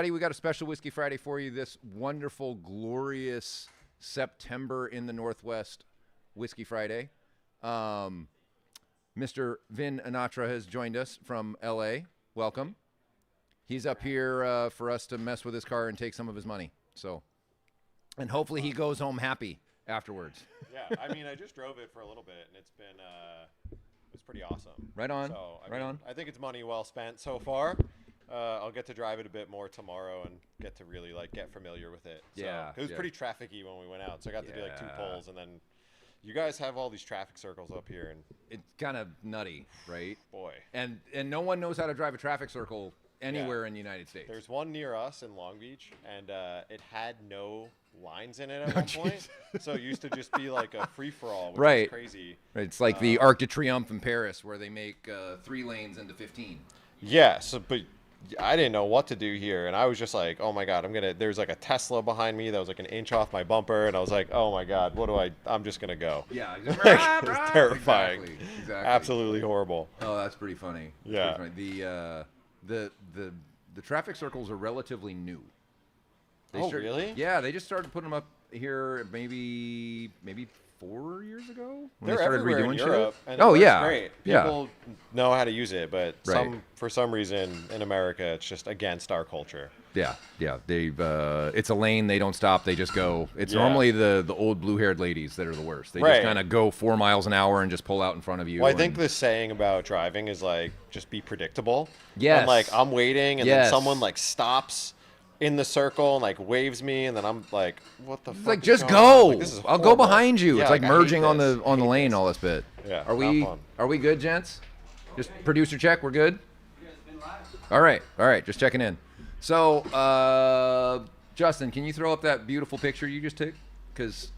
We got a special Whiskey Friday for you this wonderful, glorious September in the Northwest Whiskey Friday. Mr. Vin Anatra has joined us from LA. Welcome. He's up here for us to mess with his car and take some of his money. And hopefully he goes home happy afterwards. Yeah, I mean, I just drove it for a little bit, and it's been it's pretty awesome. Right on. So, Right on. I think it's money well spent so far. I'll get to drive it a bit more tomorrow and get to really get familiar with it. So, Yeah, it was pretty trafficy when we went out, so I got to do 2 pulls, and then you guys have all these traffic circles up here, and it's kind of nutty, right? Boy. And no one knows how to drive a traffic circle anywhere in the United States. There's one near us in Long Beach, and it had no lines in it at one point, so it used to just be like a free-for-all, which is crazy. Right. It's like the Arc de Triomphe in Paris, where they make 3 lanes into 15. Yeah, but I didn't know what to do here, and I was just like, oh my god, there's like a Tesla behind me that was like an inch off my bumper, and I was like, oh my god, I'm just gonna go. Yeah, it was terrifying. Exactly. Absolutely horrible. Oh, that's pretty funny. Yeah. Pretty funny. The traffic circles are relatively new. Really? Yeah, they just started putting them up here maybe 4 years ago when They're they started everywhere redoing in shit. Europe, and Oh it yeah, works great. yeah. People know how to use it, but Right. for some reason in America, it's just against our culture. Yeah. They've it's a lane. They don't stop. They just go. It's Yeah. normally the old blue-haired ladies that are the worst. They just Right. kind of go 4 miles an hour and just pull out in front of you. Well, I think the saying about driving is just be predictable. Yes. And I'm waiting, and Yes. then someone stops in the circle and waves me, and then I'm like, what the fuck? just is going on? go. This is I'll go horrible. behind you. Yeah, It's like I hate merging on this. the I hate lane. this. All this bit. Yeah, Are not fun. we good, gents? Just producer check. We're good. All right. Just checking in. So, Justin, can you throw up that beautiful picture you just took? Because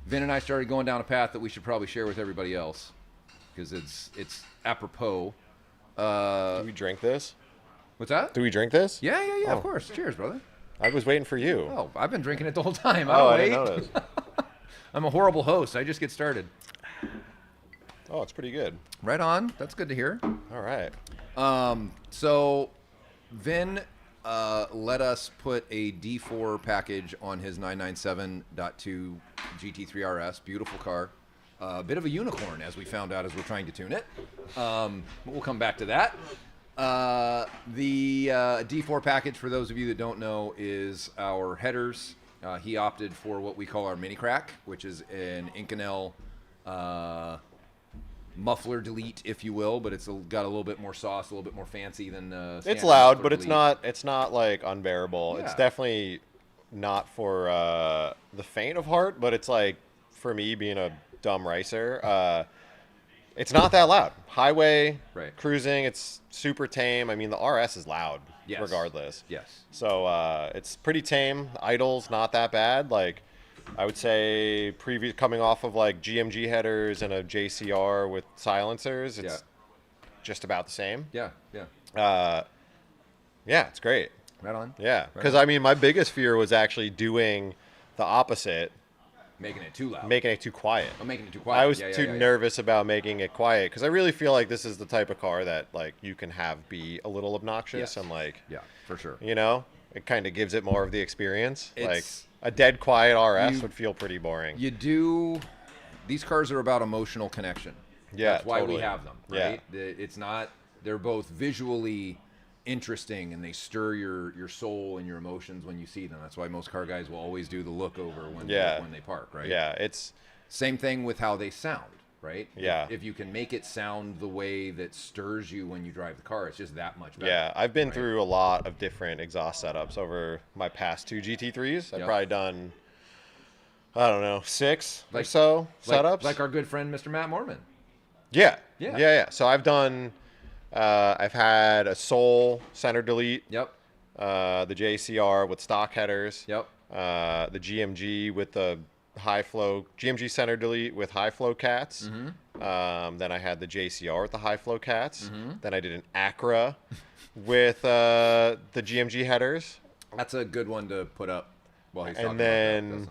Vin and I started going down a path that we should probably share with everybody else, because it's apropos. Do we drink this? What's that? Do we drink this? Yeah. Oh. Of course. Cheers, brother. I was waiting for you. Oh, I've been drinking it the whole time. I wait. didn't notice. I'm a horrible host. I just get started. Oh, it's pretty good. Right on. That's good to hear. All right. So Vin let us put a D4 package on his 997.2 GT3 RS. Beautiful car. A bit of a unicorn, as we found out as we're trying to tune it. But we'll come back to that. The D4 package, for those of you that don't know, is our headers. He opted for what we call our mini crack, which is an Inconel muffler delete, if you will, but it's got a little bit more sauce, a little bit more fancy than It's loud, but it's not unbearable. Yeah. It's definitely not for the faint of heart, but it's for me being a dumb racer, it's not that loud. Highway cruising, it's super tame. I mean, the RS is loud regardless. Yes. So it's pretty tame. Idle's not that bad. I would say coming off of GMG headers and a JCR with silencers, it's just about the same. Yeah. Yeah, it's great. Right on. Yeah, because I mean, my biggest fear was actually doing the opposite. Making it too loud. Making it too quiet. I'm making it too quiet. I was too nervous about making it quiet because I really feel like this is the type of car that you can have be a little obnoxious and yeah, for sure. It kind of gives it more of the experience. It's, a dead quiet RS would feel pretty boring. These cars are about emotional connection. Yeah, that's why totally. we have them. Right? Yeah. It's not. They're both visually interesting and they stir your soul and your emotions when you see them. That's why most car guys will always do the look over when they park, right? Yeah, it's same thing with how they sound, right? Yeah. If you can make it sound the way that stirs you when you drive the car, it's just that much better. Yeah, I've been through a lot of different exhaust setups over my past 2 GT3s. I've probably done, I don't know, 6 or so setups. Like our good friend Mr. Matt Mormon. Yeah. So I've done. I've had a Soul center delete. Yep. The JCR with stock headers. Yep. The GMG with the high flow GMG center delete with high flow cats. Mm-hmm. Then I had the JCR with the high flow cats. Mm-hmm. Then I did an Acura with the GMG headers. That's a good one to put up while he's talking And then about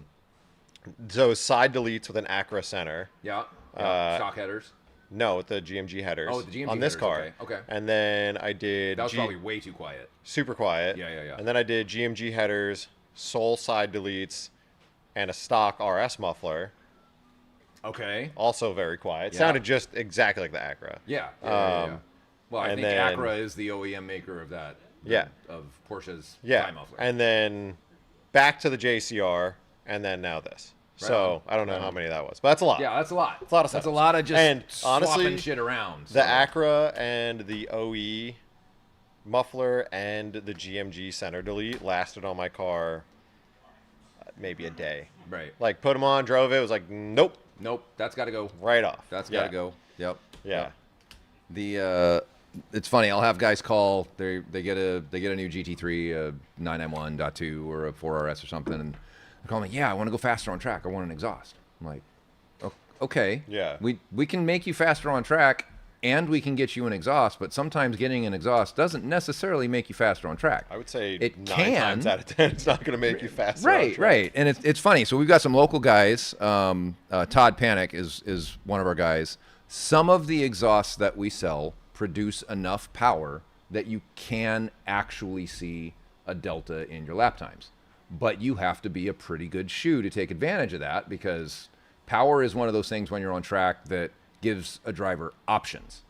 that. those side deletes with an Acura center. Yeah. Stock headers. No, with the GMG headers. Oh, with the GMG on this headers, car. okay. And then I did. That was probably way too quiet. Super quiet. Yeah. And then I did GMG headers, sole side deletes, and a stock RS muffler. Okay. Also very quiet. Yeah. Sounded just exactly like the Acura. Yeah. Well, I think Acura is the OEM maker of that. Of Porsche's dry muffler. And then back to the JCR, and then now this. Right so on. I don't know how many that was, but that's a lot. Yeah, that's a lot. It's a lot of stuff. That's a lot of just and swapping honestly, shit around. The Acura and the OE muffler and the GMG center delete lasted on my car maybe a day. Right. Like put them on, drove it, was like nope, that's got to go right off. That's got to go. Yep. Yeah. The it's funny. I'll have guys call. They get a new GT3, a 991.2 or a 4RS or something, and they call me. Yeah, I want to go faster on track. I want an exhaust. I'm like, okay. Yeah. We can make you faster on track, and we can get you an exhaust. But sometimes getting an exhaust doesn't necessarily make you faster on track. I would say it 9 can. times out of 10, it's not going to make you faster. Right, right. And it's funny. So we've got some local guys. Todd Panic is one of our guys. Some of the exhausts that we sell produce enough power that you can actually see a delta in your lap times. But you have to be a pretty good shoe to take advantage of that, because power is one of those things when you're on track that gives a driver options.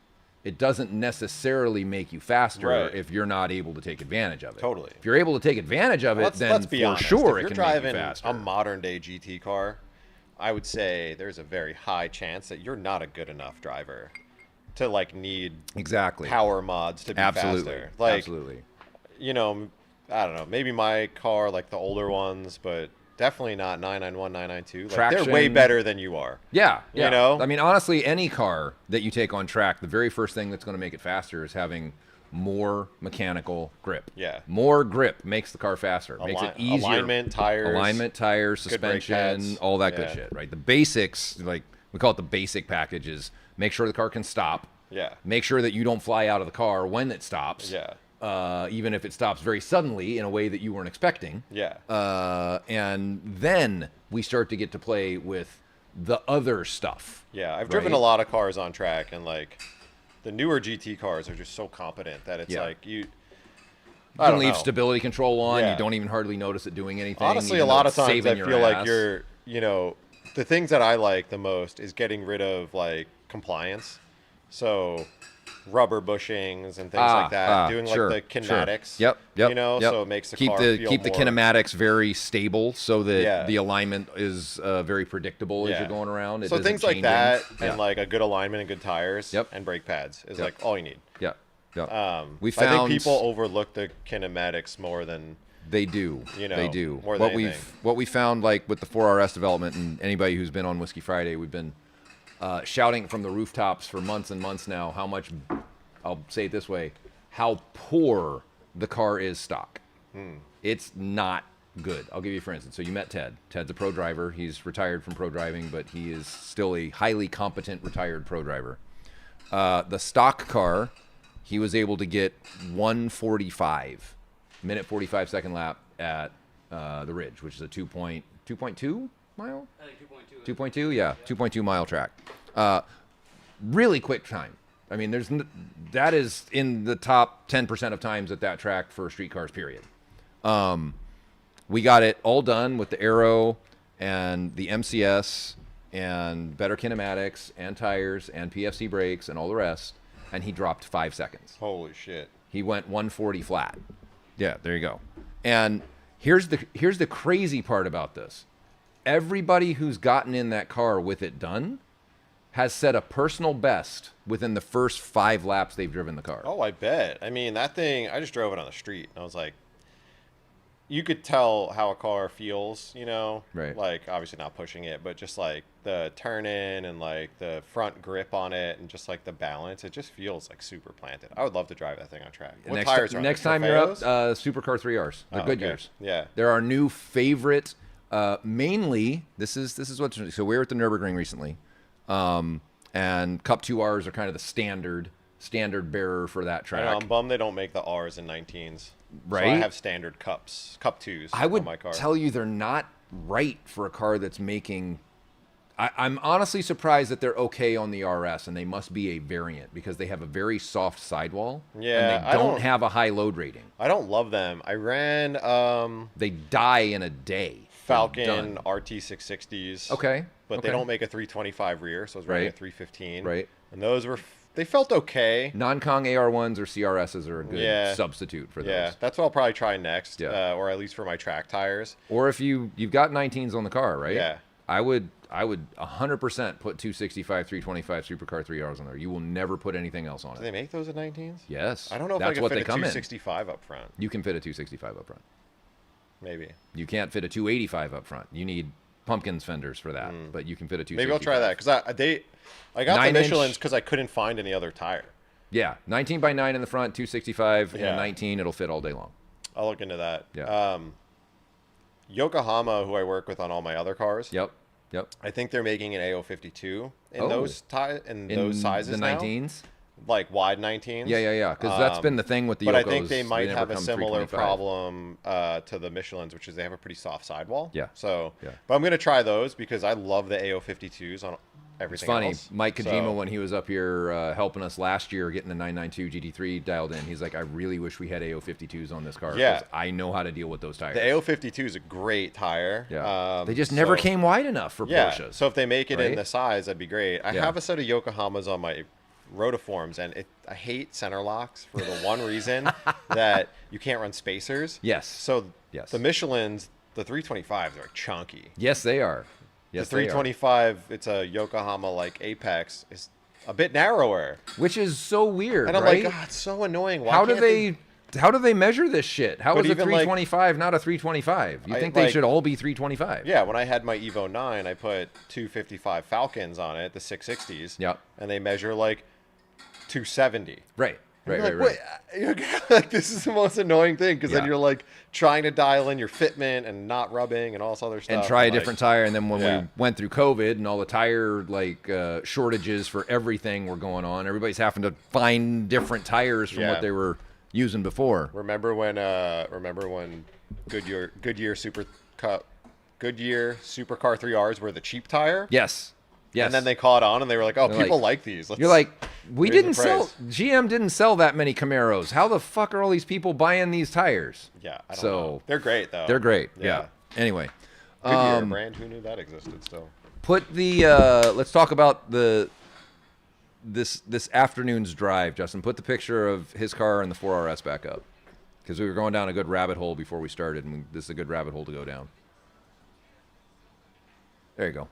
It doesn't necessarily make you faster if you're not able to take advantage of it. Totally. If you're able to take advantage of it, then let's be for honest. sure if it you're can make you driving faster. a modern day GT car, I would say there's a very high chance that you're not a good enough driver to like need power mods to be faster. Like, absolutely. You know, I don't know. Maybe my car, like the older ones, but definitely not 991, 992. Like, they're way better than you are. Yeah. You know? I mean, honestly, any car that you take on track, the very first thing that's going to make it faster is having more mechanical grip. Yeah. More grip makes the car faster. Makes it easier. Alignment, tires, suspension, all that good shit, right? The basics, like we call it the basic packages, make sure the car can stop. Yeah. Make sure that you don't fly out of the car when it stops. Yeah. Even if it stops very suddenly in a way that you weren't expecting. Yeah. And then we start to get to play with the other stuff. Yeah, I've driven a lot of cars on track, and like the newer GT cars are just so competent that it's like you can leave stability control on. You don't even hardly notice it doing anything. Honestly, a lot of times I feel like you're, you know, the things that I like the most is getting rid of like compliance. So rubber bushings and things like that, doing like the kinematics. Yep. You know, so it makes the car feel keep the kinematics very stable, so that the alignment is very predictable as you're going around. So things like that, and like a good alignment and good tires, and brake pads is like all you need. Yeah. I think people overlook the kinematics more than they do. You know, they do. More than what we found, like with the 4RS development, and anybody who's been on Whiskey Friday, we've been shouting from the rooftops for months and months now how much, I'll say it this way, how poor the car is stock. It's not good. I'll give you for instance. So you met Ted. Ted's a pro driver. He's retired from pro driving, but he is still a highly competent retired pro driver. The stock car, he was able to get 1:45 minute 45 second lap at the Ridge, which is a 2.2 mile? I think 2.2. 2.2, yeah, 2.2 mile track. Really quick time. I mean, that is in the top 10% of times at that track for street cars, period. We got it all done with the aero and the MCS and better kinematics and tires and PFC brakes and all the rest, and he dropped 5 seconds. Holy shit. He went 140 flat. Yeah, there you go. And here's the crazy part about this. Everybody who's gotten in that car with it done has set a personal best within the first 5 laps they've driven the car. Oh, I bet. I mean, that thing, I just drove it on the street, and I was like, you could tell how a car feels, you know? Right. Like, obviously not pushing it, but just like the turn in and like the front grip on it and just like the balance, it just feels like super planted. I would love to drive that thing on track. What tires are next they? time you're up, Trofeos? Supercar 3Rs. They're good years. Yeah. They're our new favorite. Mainly, this is what's so we were at the Nürburgring recently, and Cup 2Rs are kind of the standard bearer for that track. I know, I'm bummed they don't make the Rs and 19s. Right. So I have standard Cup 2s I would on my car. tell you they're not right for a car that's making, I'm honestly surprised that they're okay on the RS, and they must be a variant because they have a very soft sidewall. Yeah, and they don't have a high load rating. I don't love them. I ran they die in a day. Falcon RT660s. Okay. But they don't make a 325 rear, so I was running a 315. Right. And those were they felt okay. Non-Kong AR1s or CRSs are a good substitute for those. Yeah, that's what I'll probably try next, Yeah. or at least for my track tires. Or if you've got 19s on the car, right? Yeah. I would 100% put 265, 325 Supercar 3Rs on there. You will never put anything else on it. Do they make those at 19s? Yes. I don't know if That's I can what fit they a come 265 up front. You can fit a 265 up front. Maybe. You can't fit a 285 up front. You need pumpkins fenders for that, but you can fit a 265. Maybe I'll try that because I got the Michelin's because I couldn't find any other tire. Yeah, 19 by 9 in the front, 265, Yeah. and 19. It'll fit all day long. I'll look into that. Yeah. Yokohama, who I work with on all my other cars. Yep. I think they're making an AO52 in Oh. those those sizes the now. 19s. Like wide 19s. Yeah. Because that's been the thing with the But Yokos. I think they might never have a come similar 325. problem to the Michelin's, which is they have a pretty soft sidewall. Yeah. So, Yeah. But I'm going to try those because I love the AO52s on It's everything funny. else. Mike Kojima, So- when he was up here helping us last year getting the 992 GT3 dialed in, he's like, I really wish we had AO52s on this car. Yeah. 'cause I know how to deal with those tires. The AO52 is a great tire. Yeah. They just never came wide enough for Yeah. Porsches. So if they make it in right? the size, that'd be great. I Yeah. have a set of Yokohamas on my rotiforms, and I hate center locks for the one reason that you can't run spacers. Yes. So Yes. the Michelin's, the 325s are chunky. Yes, they are. Yes, The 325, it's a Yokohama like Apex, is a bit narrower. Which is so weird, And I'm right? like, God, it's so annoying. Why how do can't how do they measure this shit? How But is a even, like- 325 not a 325? You think they like- should all be 325? Yeah, when I had my Evo 9, I put 255 Falcons on it, the 660s. Yep. And they measure like 270. Right. You're Right. like, "Wait," like, this is the most annoying thing because then Yeah. you're like trying to dial in your fitment and not rubbing and all this other stuff. And try a like, different tire, and then when Yeah. we went through COVID and all the tire shortages for everything were going on, everybody's having to find different tires from Yeah. what they were using before. Remember when Goodyear Supercar 3Rs were the cheap tire? Yes. Yes. And then they caught on and they were like, "Oh, They're people like- like these." You're like, we Here's the didn't sell. price. GM didn't sell that many Camaros. How the fuck are all these people buying these tires? Yeah, I don't So- know. They're great though. They're great. Yeah. Anyway, Goodyear brand. Who knew that existed still? put the let's talk about this afternoon's drive, Justin. Put the picture of his car and the 4RS back up because we were going down a good rabbit hole before we started, and this is a good rabbit hole to go down. There you go.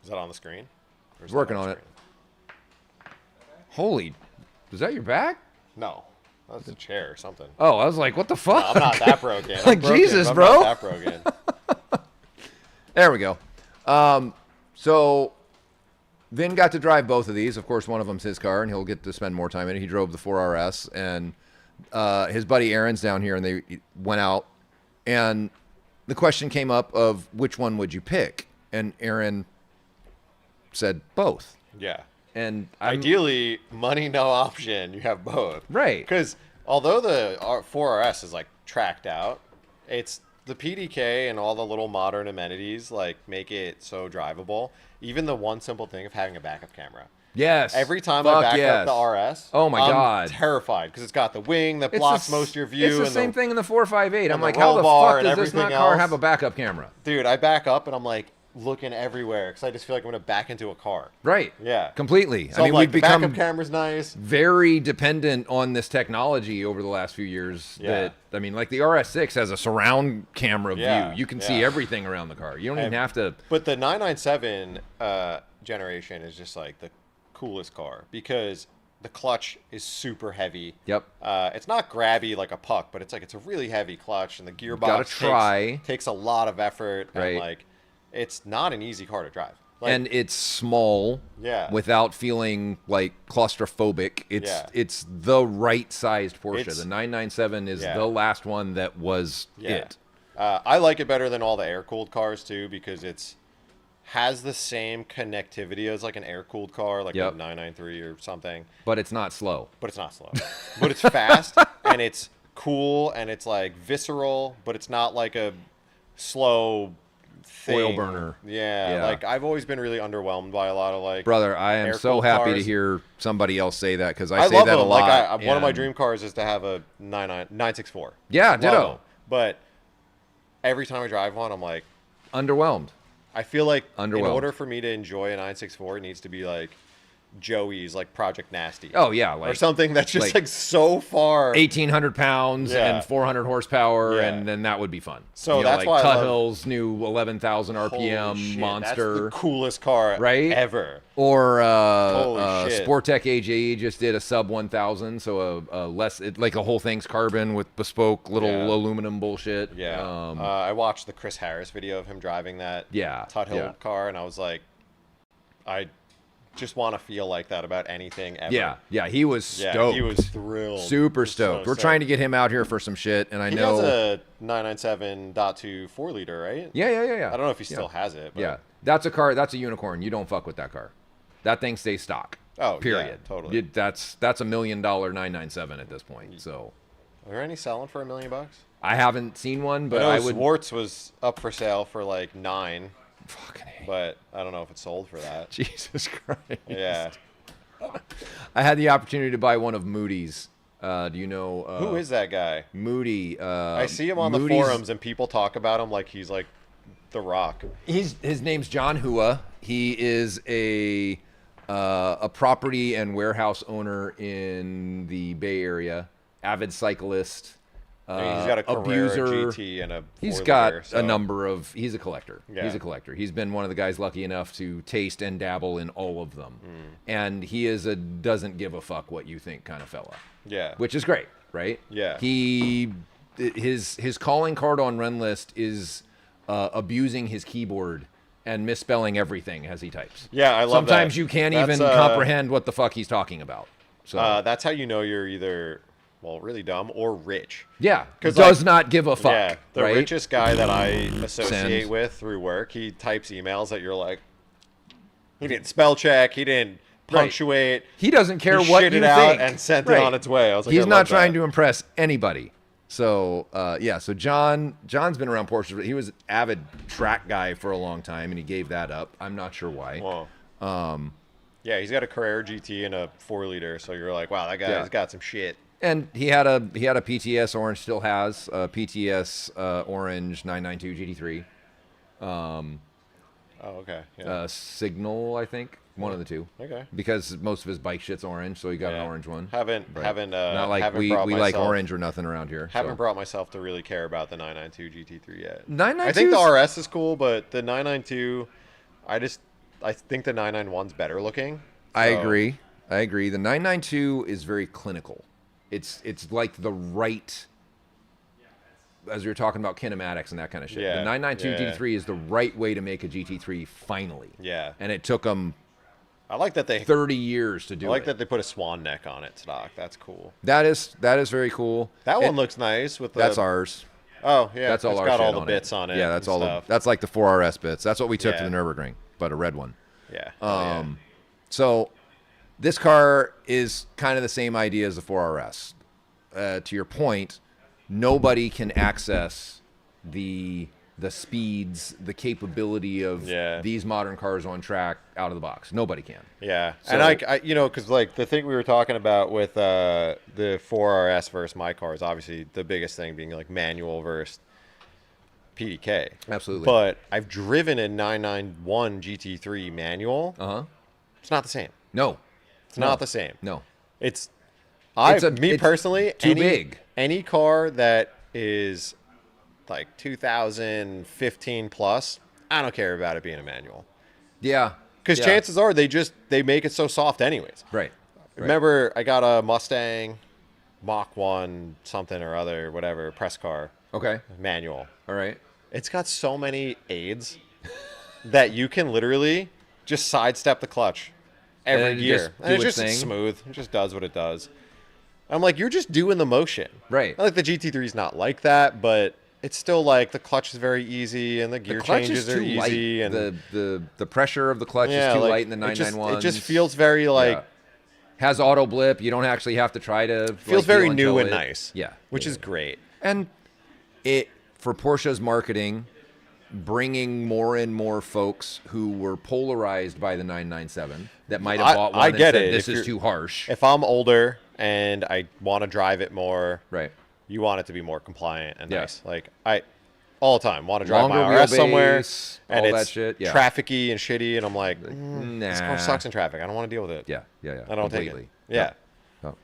Is that on the screen? Or is that Working off on the it. screen? Holy, is that your back? No, that's a chair or something. Oh, I was like, what the fuck? I'm not that broken. I'm Like, broken, Jesus, but I'm bro. not that broken. There we go. So Vin got to drive both of these. Of course, one of them's his car, and he'll get to spend more time in it. He drove the 4RS, and his buddy Aaron's down here, and they went out. And the question came up of which one would you pick? And Aaron said both. Yeah. And Ideally, money no option. You have both. Right. Because although the 4RS is like tracked out, it's the PDK and all the little modern amenities like make it so drivable. Even the one simple thing of having a backup camera. yes, Every time Fuck I back yes. up the RS, Oh my I'm God. terrified because it's got the wing that It's blocks the, most of your view. It's the and same thing in the 458. I'm and the like, how roll the bar fuck and does this not everything car else. have a backup camera? Dude, I back up and I'm like looking everywhere because I just feel like I'm gonna back into a car. Right. Yeah. Completely. So I mean, I'm like, we've the become backup camera's nice. very dependent on this technology over the last few years. Yeah. That I mean, like the RS6 has a surround camera Yeah, view. You can see yeah. everything around the car. You don't even And- have to. But the 997 generation is just like the coolest car because the clutch is super heavy. Yep. It's not grabby like a puck, but it's a really heavy clutch, and the gearbox gotta try. takes a lot of effort. Right. And like, it's not an easy car to drive. Like, And it's small. Yeah. Without feeling like claustrophobic. Yeah. It's the right sized Porsche. It's- The 997 is Yeah. the last one that was Yeah. it. I like it better than all the air-cooled cars too because it's has the same connectivity as like an air-cooled car, like Yep. a 993 or something, But it's not slow. but it's not slow. But it's fast and it's cool and it's like visceral, but it's not like a slow oil thing. burner. Yeah, like I've always been really underwhelmed by a lot of like. Brother, I am so happy cars. to hear somebody else say that because I say love that them. a lot. Like one of my dream cars is to have a 964. Yeah, ditto. But every time I drive one, I'm like underwhelmed. I feel like in order for me to enjoy a 964, it needs to be like Joey's, like Project Nasty. Oh yeah, like or something that's just like so far 1,800 pounds and 400 horsepower, and then that would be fun. So that's like why Cutill's new 11,000 RPM monster, that's the coolest car ever. Or Sportec AJE just did a sub 1,000, so a less like a whole thing's carbon with bespoke little aluminum bullshit. Yeah, I watched the Chris Harris video of him driving that Tuthill car, and I was like, I just want to feel like that about anything ever. Yeah, he was stoked. He was thrilled. Super stoked. We're trying to get him out here for some shit, and I know he has a 997.2 4-liter, right? Yeah. I don't know if he still has it. But... Yeah, that's a car. That's a unicorn. You don't fuck with that car. That thing stays stock. Oh, period. Yeah, totally. That's $1 million 997 at this point. So, are there any selling for $1 million? I haven't seen one, but I would. Swartz was up for sale for like $9 million. Fucking hate. But I don't know if it's sold for that. Jesus Christ. Yeah. I had the opportunity to buy one of Moody's. Do you know who is that guy? Moody. I see him on the forums and people talk about him like he's like The Rock. His name's John Hua. He is a property and warehouse owner in the Bay Area. Avid cyclist. He's got a Carrera abuser. GT and a. He's got a number of. He's a collector. Yeah. He's a collector. He's been one of the guys lucky enough to taste and dabble in all of them, and he is a doesn't give a fuck what you think kind of fella. Yeah, which is great, right? Yeah. His calling card on Renlist is abusing his keyboard and misspelling everything as he types. Yeah, I love Sometimes that. you can't even comprehend what the fuck he's talking about. So that's how you know you're either. Well, really dumb or rich. Yeah, does not give a fuck. Yeah, the right? richest guy that I associate with through work, he types emails that you're like, he didn't spell check, he didn't punctuate. He doesn't care what you think. Out and sent it on its way. I was like, he's not trying to impress anybody. So so John's been around Porsches. He was an avid track guy for a long time, and he gave that up. I'm not sure why. Well, yeah, he's got a Carrera GT and a 4-liter, so you're like, wow, that guy's got some shit. And he had a PTS orange, still has a PTS orange 992 GT3. Okay. Yeah. Signal, I think, one of the two. Okay. Because most of his bike shit's orange, so he got an orange one. Not like we like orange or nothing around here. Haven't brought myself to really care about the 992 GT3 yet. 992. I think the RS is cool, but the 992, I think the 991's better looking. So. I agree. The 992 is very clinical. It's like the right, as we were talking about kinematics and that kind of shit. Yeah, the 992 GT3 is the right way to make a GT3 finally. Yeah. And it took them I like that they 30 years to do it. I like that they put a swan neck on it stock. That's cool. That is very cool. That one looks nice with the That's ours. Oh, yeah. That's all it's our got shit all the on bits it. on it. Yeah, that's all that's like the 4RS bits. That's what we took to the Nürburgring, but a red one. Yeah. So this car is kind of the same idea as the 4RS. To your point, nobody can access the speeds, the capability of these modern cars on track out of the box. Nobody can. Yeah. So, and I because like the thing we were talking about with the 4RS versus my car is obviously the biggest thing being like manual versus PDK. Absolutely. But I've driven a 991 GT3 manual. It's not the same. No. It's not the same. No. It's personally, too big. Any car that is like 2015 plus, I don't care about it being a manual. Yeah. Because chances are they make it so soft anyways. Right. Remember, I got a Mustang Mach 1 something or other, whatever, press car. Okay. Manual. All right. It's got so many aids that you can literally just sidestep the clutch every gear. And it's just smooth. It just does what it does. I'm like, you're just doing the motion. Right. I like the GT3 is not like that, but it's still like the clutch is very easy and the gear changes are easy. Light. And the pressure of the clutch is too light in the 991. It just feels very like... Has auto blip. You don't actually have to try to... Feels very new and nice. Yeah. Which is great. And for Porsche's marketing, bringing more and more folks who were polarized by the 997 that might have bought one I and get said, it. this is too harsh. If I'm older and I want to drive it more, Right. you want it to be more compliant and Yeah. nice. Like I all the time want to drive Longer my RS somewhere wheelbase, and all it's that shit. Yeah. trafficy and shitty, and I'm like, Nah. this car sucks in traffic. I don't want to deal with it. Yeah. I don't take Completely. it. Yeah. Oh.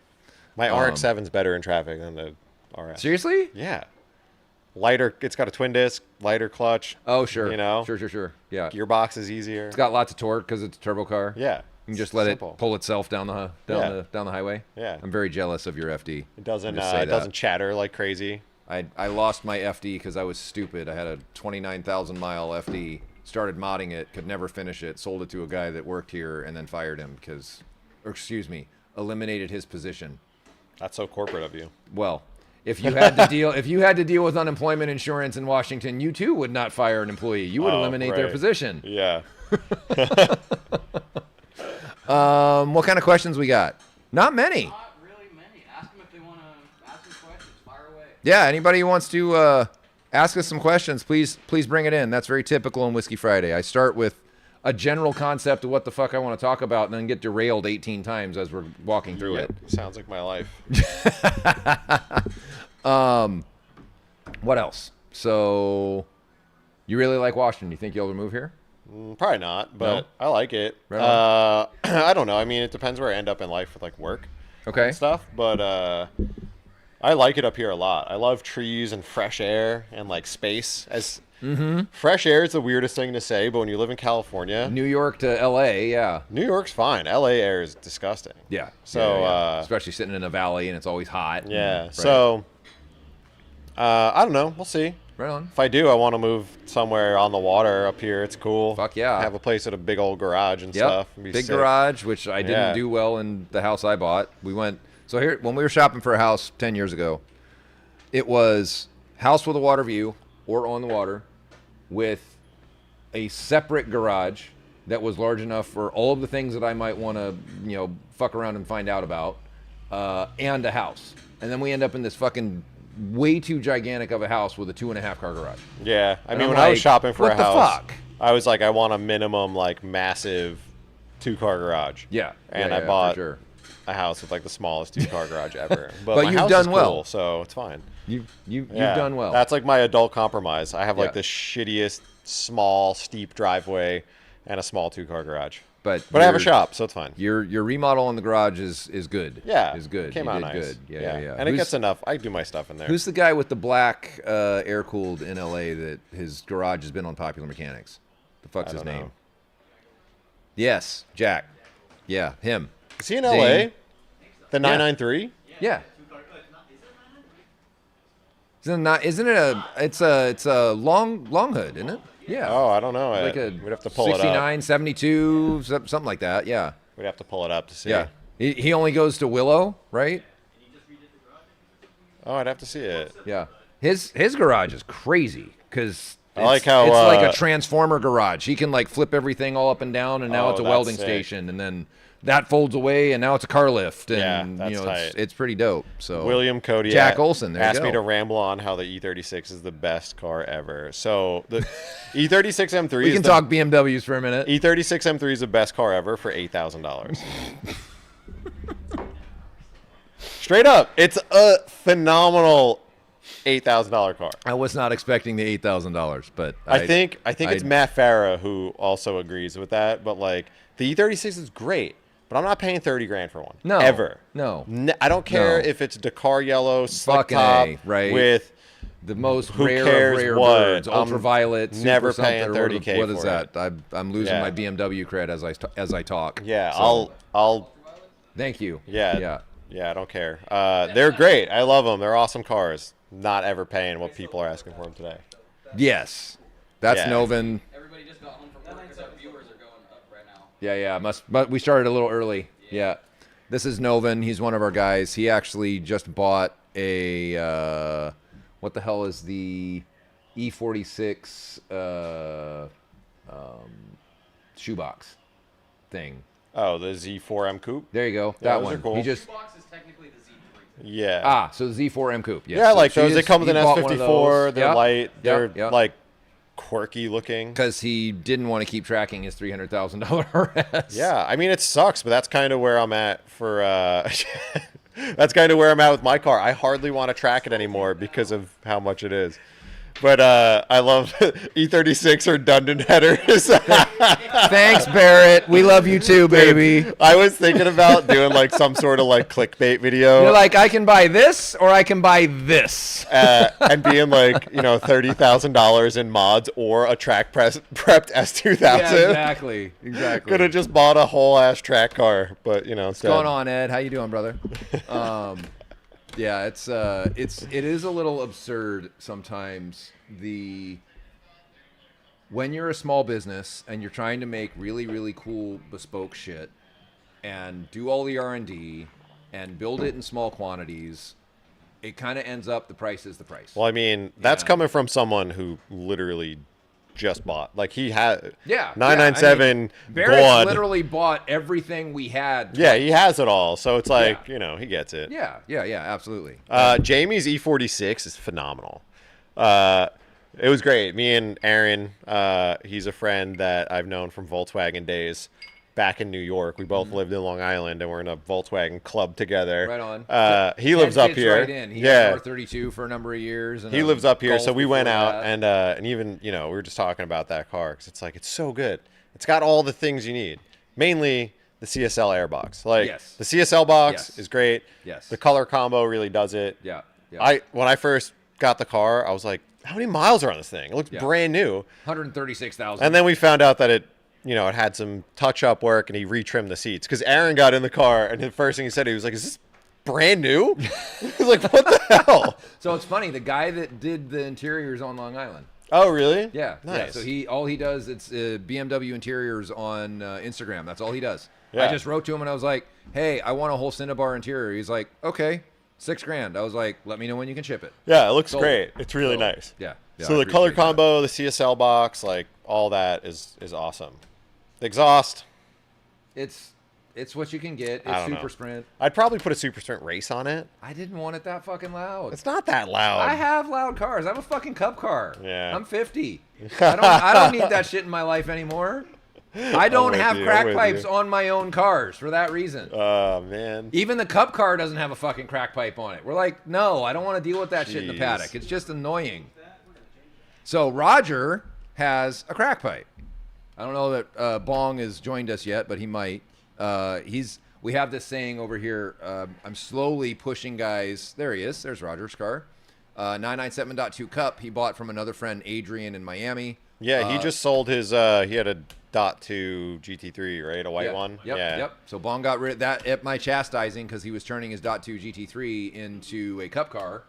My RX-7's better in traffic than the RS. Seriously? Yeah. Lighter. It's got a twin disc, lighter clutch. Oh, sure. You know? Sure. Yeah. Gearbox is easier. It's got lots of torque because it's a turbo car. Yeah. You can just let Simple. it pull itself down the highway. Yeah. I'm very jealous of your FD. It doesn't. Just say It doesn't chatter like crazy. I lost my FD because I was stupid. I had a 29,000 mile FD. Started modding it, could never finish it. Sold it to a guy that worked here, and then fired him eliminated his position. That's so corporate of you. Well, if you had to deal with unemployment insurance in Washington, you too would not fire an employee. You would eliminate their right. position. Yeah. What kind of questions we got? Not many. Not really many. Ask them if they want to ask some questions. Fire away. Yeah, anybody who wants to ask us some questions, please bring it in. That's very typical in Whiskey Friday. I start with a general concept of what the fuck I want to talk about and then get derailed 18 times as we're walking through it. Sounds like my life. What else? So, you really like Washington. You think you'll ever move here? Probably not, but No? I like it. Right I don't know. I mean, it depends where I end up in life with like work Okay. and stuff, but I like it up here a lot. I love trees and fresh air and like space. Fresh air is the weirdest thing to say, but when you live in California, New York to L.A., yeah. New York's fine. LA air is disgusting. Yeah. So, especially sitting in a valley and it's always hot. Yeah. Right. So, I don't know. We'll see. Right on. If I do, I want to move somewhere on the water up here. It's cool. Fuck yeah. Have a place with a big old garage and Yep. stuff. It'd be Big sick. garage, which I didn't Yeah. do well in the house I bought. We went, so here, when we were shopping for a house 10 years ago, it was house with a water view or on the water with a separate garage that was large enough for all of the things that I might want to, fuck around and find out about, and a house. And then we end up in this fucking way too gigantic of a house with a 2.5 car garage. Yeah. I And mean, I'm when I was like, shopping for what a the house, fuck? I was like, I want a minimum, like, massive 2-car garage. Yeah. And yeah, I bought for sure. a house with, like, the smallest 2-car garage ever. But But my you've house done is well. cool, so it's fine. You've Yeah. done well. That's, like, my adult compromise. I have, like, Yeah. the shittiest, small, steep driveway and a small 2-car garage. But I have a your- shop, so it's fine. Your remodel on the garage is good. Yeah. Is good. It came You out did nice. good. Yeah. And it gets enough. I do my stuff in there. Who's the guy with the black air cooled in LA that his garage has been on Popular Mechanics? The fuck's I his don't name? know. Yes, Jack. Yeah, him. Is he in LA? Ding. The 993? Yeah. Isn't it a? It's a long hood, isn't it? Yeah. Oh, I don't know. Like a We'd have to pull it up. 69, 72, something like that. Yeah. We'd have to pull it up to see. Yeah. He only goes to Willow, right? Oh, I'd have to see it. Yeah. His garage is crazy because I like how, it's like a transformer garage. He can like flip everything all up and down, and now Oh, it's a that's welding sick. station, and then that folds away, and now it's a car lift, Yeah, and that's tight. it's pretty dope. So William Cody Jack Olson, there you asked me go. to ramble on how the E36 is the best car ever. So the E36 M3 we is can the, talk BMWs for a minute. E36 M3 is the best car ever for $8,000. Straight up, it's a phenomenal $8,000 car. I was not expecting the $8,000, but I think it's Matt Farah who also agrees with that. But like the E36 is great, but I'm not paying $30,000 for one. No, ever. no. I don't care No. if it's Dakar yellow slick Fucking top A, right. with the most Who rare cares of rare what? birds, I'm ultraviolet, super never something, paying or $30K what is for that? it. I'm losing Yeah. my BMW cred as I talk. Yeah, So, I'll Thank you. yeah. I don't care. They're great. I love them. They're awesome cars. Not ever paying what people are asking for them today. Yes, that's Yeah. Novin. Everybody just got home from work because our viewers are going up right now. Yeah. But we started a little early. Yeah. This is Novin. He's one of our guys. He actually just bought a what the hell is the E46 shoebox thing? Oh, the Z4M Coupe? There you go. Yeah, That those are one. cool. He just Box is technically the Z3. Yeah. so the Z4M Coupe. Yes. Yeah, I like So those. They come with he an bought one of S54. those. They're Yep. light. They're Yep. like quirky looking. Because he didn't want to keep tracking his $300,000 RS. Yeah, I mean, it sucks, but that's kind of where I'm at for. That's kind of where I'm at with my car. I hardly want to track it anymore because of how much it is. But I love E36 or Dundon headers. Thanks, Barrett. We love you too, baby. Dude, I was thinking about doing like some sort of like clickbait video. You're like, I can buy this or I can buy this. And being like, $30,000 in mods or a track prepped S2000. Yeah, exactly. Could have just bought a whole ass track car, but What's going on, Ed? How you doing, brother? Yeah, it is a little absurd sometimes. When you're a small business and you're trying to make really, really cool bespoke shit and do all the R&D and build it in small quantities, it kind of ends up the price is the price. Well, I mean, that's coming from someone who literally just bought. Like he had 997 I mean, Barrett's literally bought everything we had. Yeah, he has it all. So it's like, he gets it. Yeah, absolutely. Jamie's E46 is phenomenal. It was great. Me and Aaron, he's a friend that I've known from Volkswagen days back in New York. We both lived in Long Island and we're in a Volkswagen club together. Right on. He lives up here. Right in. He had R32 for a number of years. And he lives up here, so we went out and even we were just talking about that car because it's like it's so good. It's got all the things you need. Mainly the CSL airbox. Like the CSL box is great. Yes. The color combo really does it. Yeah. When I first got the car, I was like, how many miles are on this thing? It looks brand new. 136,000. And then we found out that it had some touch-up work, and he retrimmed the seats. Because Aaron got in the car, and the first thing he said, he was like, is this brand new? He was like, what the hell? So it's funny. The guy that did the interiors on Long Island. Oh, really? Yeah. Nice. Yeah, so all he does, it's BMW interiors on Instagram. That's all he does. Yeah. I just wrote to him, and I was like, hey, I want a whole Cinnabar interior. He's like, okay, $6,000. I was like, let me know when you can ship it. Yeah, it looks great. It's really nice. Yeah. So the color combo, the CSL box, like all that is awesome. The exhaust. It's what you can get. It's Super Sprint. I'd probably put a Super Sprint race on it. I didn't want it that fucking loud. It's not that loud. I have loud cars. I have a fucking Cup car. Yeah. I'm 50. I don't need that shit in my life anymore. I don't have crack pipes on my own cars for that reason. Oh, man. Even the Cup car doesn't have a fucking crack pipe on it. We're like, no, I don't want to deal with that shit in the paddock. It's just annoying. So Roger has a crack pipe. I don't know that Bong has joined us yet, but he might. We have this saying over here. I'm slowly pushing guys. There he is. There's Roger's car. 997.2 Cup. He bought from another friend, Adrian, in Miami. Yeah, he just sold his. He had a .2 GT3, right? A white one. Yep. So Bong got rid of that at my chastising because he was turning his .2 GT3 into a Cup car,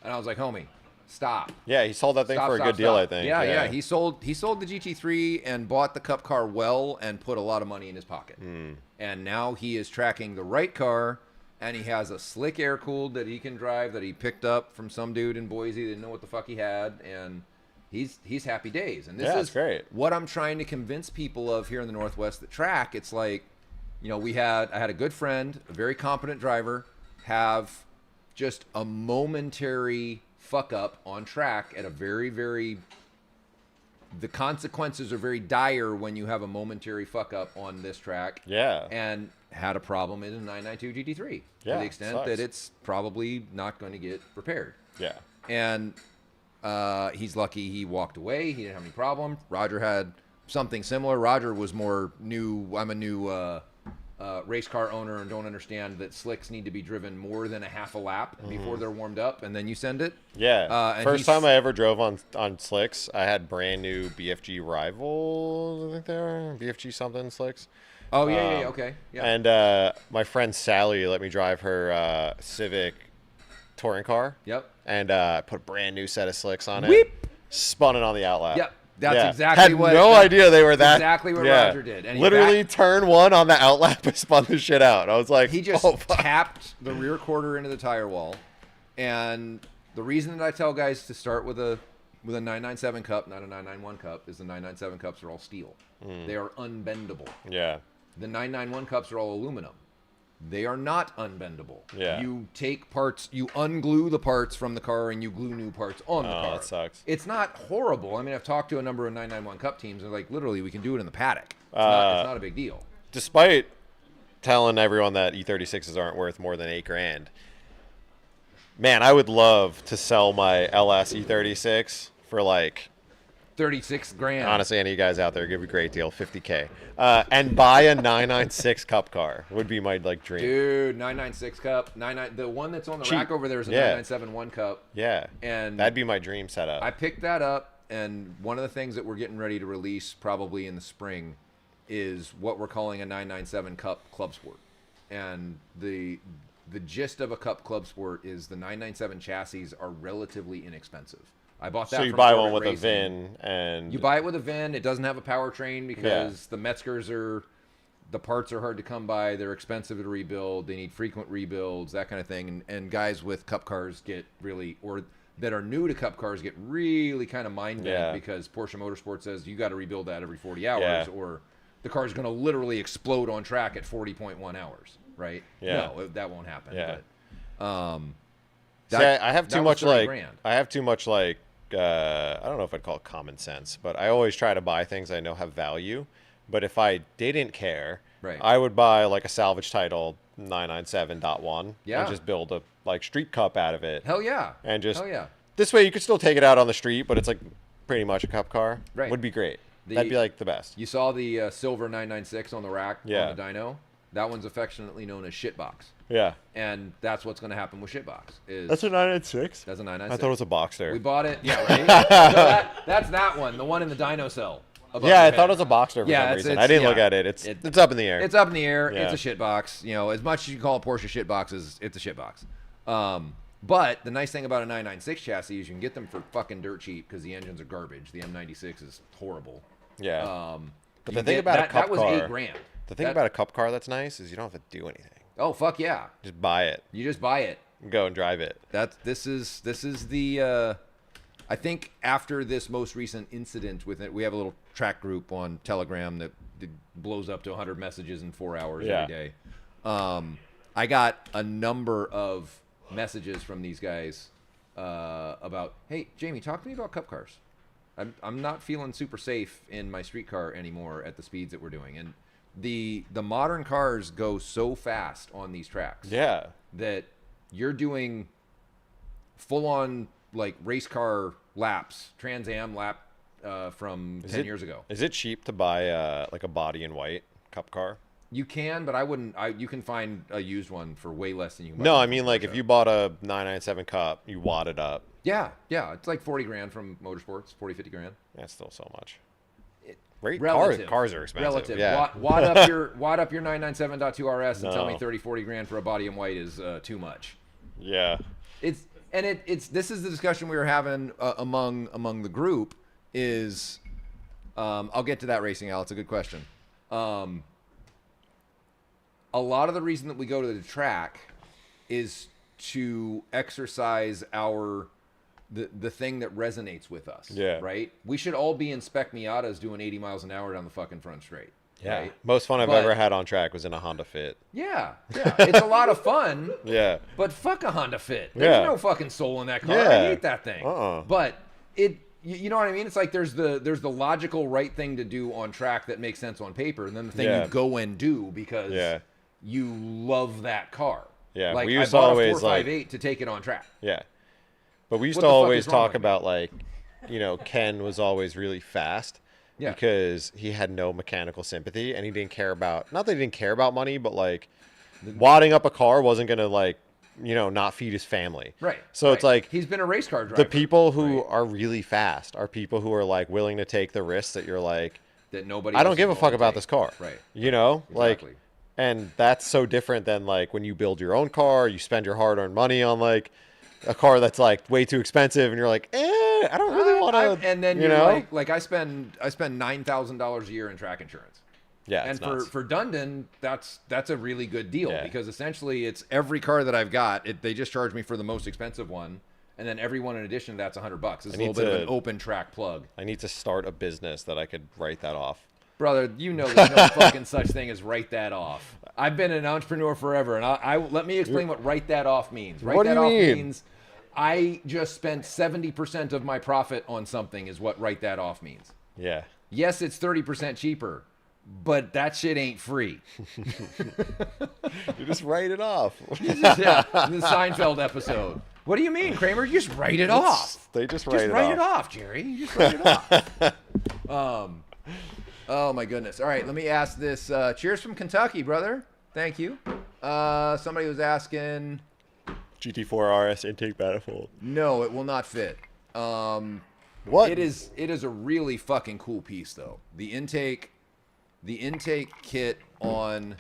and I was like, homie, stop. Yeah, he sold that thing for a good deal, I think. Yeah. He sold the GT3 and bought the Cup car well and put a lot of money in his pocket. And now he is tracking the right car, and he has a slick air-cooled that he can drive that he picked up from some dude in Boise that didn't know what the fuck he had, and he's happy days. And this is great. What I'm trying to convince people of here in the Northwest that track. It's like, I had a good friend, a very competent driver, have just a momentary fuck up on track at a very, very, the consequences are very dire when you have a momentary fuck up on this track. Yeah. And had a problem in a 992 GT3 to the extent that it's probably not going to get repaired. Yeah. And he's lucky he walked away. He didn't have any problem. Roger had something similar. Roger was more new. I'm a new race car owner and don't understand that slicks need to be driven more than a half a lap before they're warmed up, and then you send it. Yeah. First time I ever drove on slicks, I had brand new BFG Rivals, I think they are. BFG something slicks. Oh, yeah, okay. Yeah. And my friend Sally let me drive her Civic touring car. Yep. And put a brand new set of slicks on it. Weep. Spun it on the outlap. Yep. That's exactly had what. No idea they were that. Exactly what Roger did. And literally turn one on the outlap and spun the shit out. I was like, he just tapped the rear quarter into the tire wall. And the reason that I tell guys to start with a 997 cup, not a 991 cup, is the 997 cups are all steel. They are unbendable. Yeah. The 991 cups are all aluminum. They are not unbendable. Yeah. You take parts, you unglue the parts from the car, and you glue new parts on the car. That sucks. It's not horrible. I mean, I've talked to a number of 991 Cup teams, and like literally, we can do it in the paddock. It's not a big deal. Despite telling everyone that E36s aren't worth more than $8,000, man, I would love to sell my LS E36 for like 36 grand. honestly, any of you guys out there, give a great deal, $50K, and buy a 996 Cup car would be my like dream. Dude, 996 Cup, the one that's on the Cheap. rack over there is a Yeah. 9971 Cup. Yeah, And that'd be my dream setup. I picked that up, and one of the things that we're getting ready to release probably in the spring is what we're calling a 997 Cup Club Sport. And the gist of a Cup Club Sport is the 997 chassis are relatively inexpensive. I bought that. So you from buy Corbett one with Racing. a VIN, and You buy it with a VIN. It doesn't have a powertrain because the Metzgers the parts are hard to come by. They're expensive to rebuild. They need frequent rebuilds, that kind of thing. And guys with Cup cars get really, or that are new to Cup cars get really kind of mind bent because Porsche Motorsport says you got to rebuild that every 40 hours or the car's going to literally explode on track at 40.1 hours, right? Yeah. No, that won't happen. Yeah. But, See, I have too much like grand. I have too much like I don't know if I'd call it common sense, but I always try to buy things I know have value. But if I didn't care, I would buy like a salvage title 997.1 and just build a like street cup out of it. Hell yeah. And just Hell yeah. This way you could still take it out on the street, but it's like pretty much a cup car. Right. Would be great. That'd be like the best. You saw the silver 996 on the rack on the dyno? That one's affectionately known as shitbox. Yeah. And that's what's going to happen with shitbox. That's a 996? That's a 996. I thought it was a Boxster. We bought it. Yeah, right? So that's that one, the one in the dyno cell. Yeah, I thought it was a Boxster for some reason. I didn't look at it. It's up in the air. It's up in the air. Yeah. It's a shitbox. You know, as much as you call a Porsche shitbox, it's a shitbox. But the nice thing about a 996 chassis is you can get them for fucking dirt cheap because the engines are garbage. The M96 is horrible. Yeah. But the thing about a cup that was car, $8,000. The thing about a cup car that's nice is you don't have to do anything. Oh fuck yeah! Just buy it. You just buy it. Go and drive it. This is the. I think after this most recent incident with it, we have a little track group on Telegram that blows up to 100 messages in 4 hours every day. I got a number of messages from these guys about, hey Jamie, talk to me about cup cars. I'm not feeling super safe in my street car anymore at the speeds that we're doing, and the modern cars go so fast on these tracks. Yeah. That you're doing full on like race car laps, Trans Am lap from 10 years ago. Is it cheap to buy like a body in white cup car? You can, but I wouldn't. You can find a used one for way less than you can buy. No, I mean like if you bought a 997 Cup, you wad it up. Yeah, it's like 40 grand from Motorsports, 40, 50 grand. That's still so much. Relative. Cars are expensive. Relative. Yeah. Wad up your 997.2 RS and tell me 30, 40 grand for a body in white is too much. Yeah. This is the discussion we were having among the group is, I'll get to that, Racing Al. It's a good question. A lot of the reason that we go to the track is to exercise the thing that resonates with us. Yeah. Right? We should all be in spec Miatas doing 80 miles an hour down the fucking front straight. Yeah. Right? Most fun I've ever had on track was in a Honda Fit. Yeah. It's a lot of fun. Yeah. But fuck a Honda Fit. There's no fucking soul in that car. Yeah. I hate that thing. But you know what I mean? It's like there's the logical right thing to do on track that makes sense on paper, and then the thing you go and do because you love that car. Yeah. Like we used I bought to always a 458 to take it on track. Yeah. But we used What to the fuck always is wrong talk with about like, Ken was always really fast. Yeah. Because he had no mechanical sympathy and he didn't care about, not that he didn't care about money, but like wadding up a car wasn't going to like, not feed his family. Right. So it's like, he's been a race car driver. the people who are really fast are people who are like willing to take the risks that you're like, that nobody I don't else give is a fuck willing to about take. this car. Right. Like, Exactly. and that's so different than like when you build your own car, you spend your hard earned money on like a car that's like way too expensive and you're like, I don't really want to, and then you're like I spend $9,000 a year in track insurance. Yeah. And it's nuts. for Dundon, that's a really good deal because essentially it's every car that I've got, they just charge me for the most expensive one, and then every one in addition that's $100. It's a little bit of an open track plug. I need to start a business that I could write that off. Brother, there's no fucking such thing as write that off. I've been an entrepreneur forever, and I let me explain what write that off means. Write What do that you off mean? means I just spent 70% of my profit on something is what write that off means. Yeah. Yes, it's 30% cheaper, but that shit ain't free. You just write it off. Yeah, the Seinfeld episode. What do you mean, Kramer? You just write it off. They just write it off, Jerry. You just write it off. Oh my goodness. All right, let me ask this. Cheers from Kentucky, brother. Thank you. Somebody was asking. GT4 RS intake manifold. No, it will not fit. What? It is a really fucking cool piece, though. The intake kit on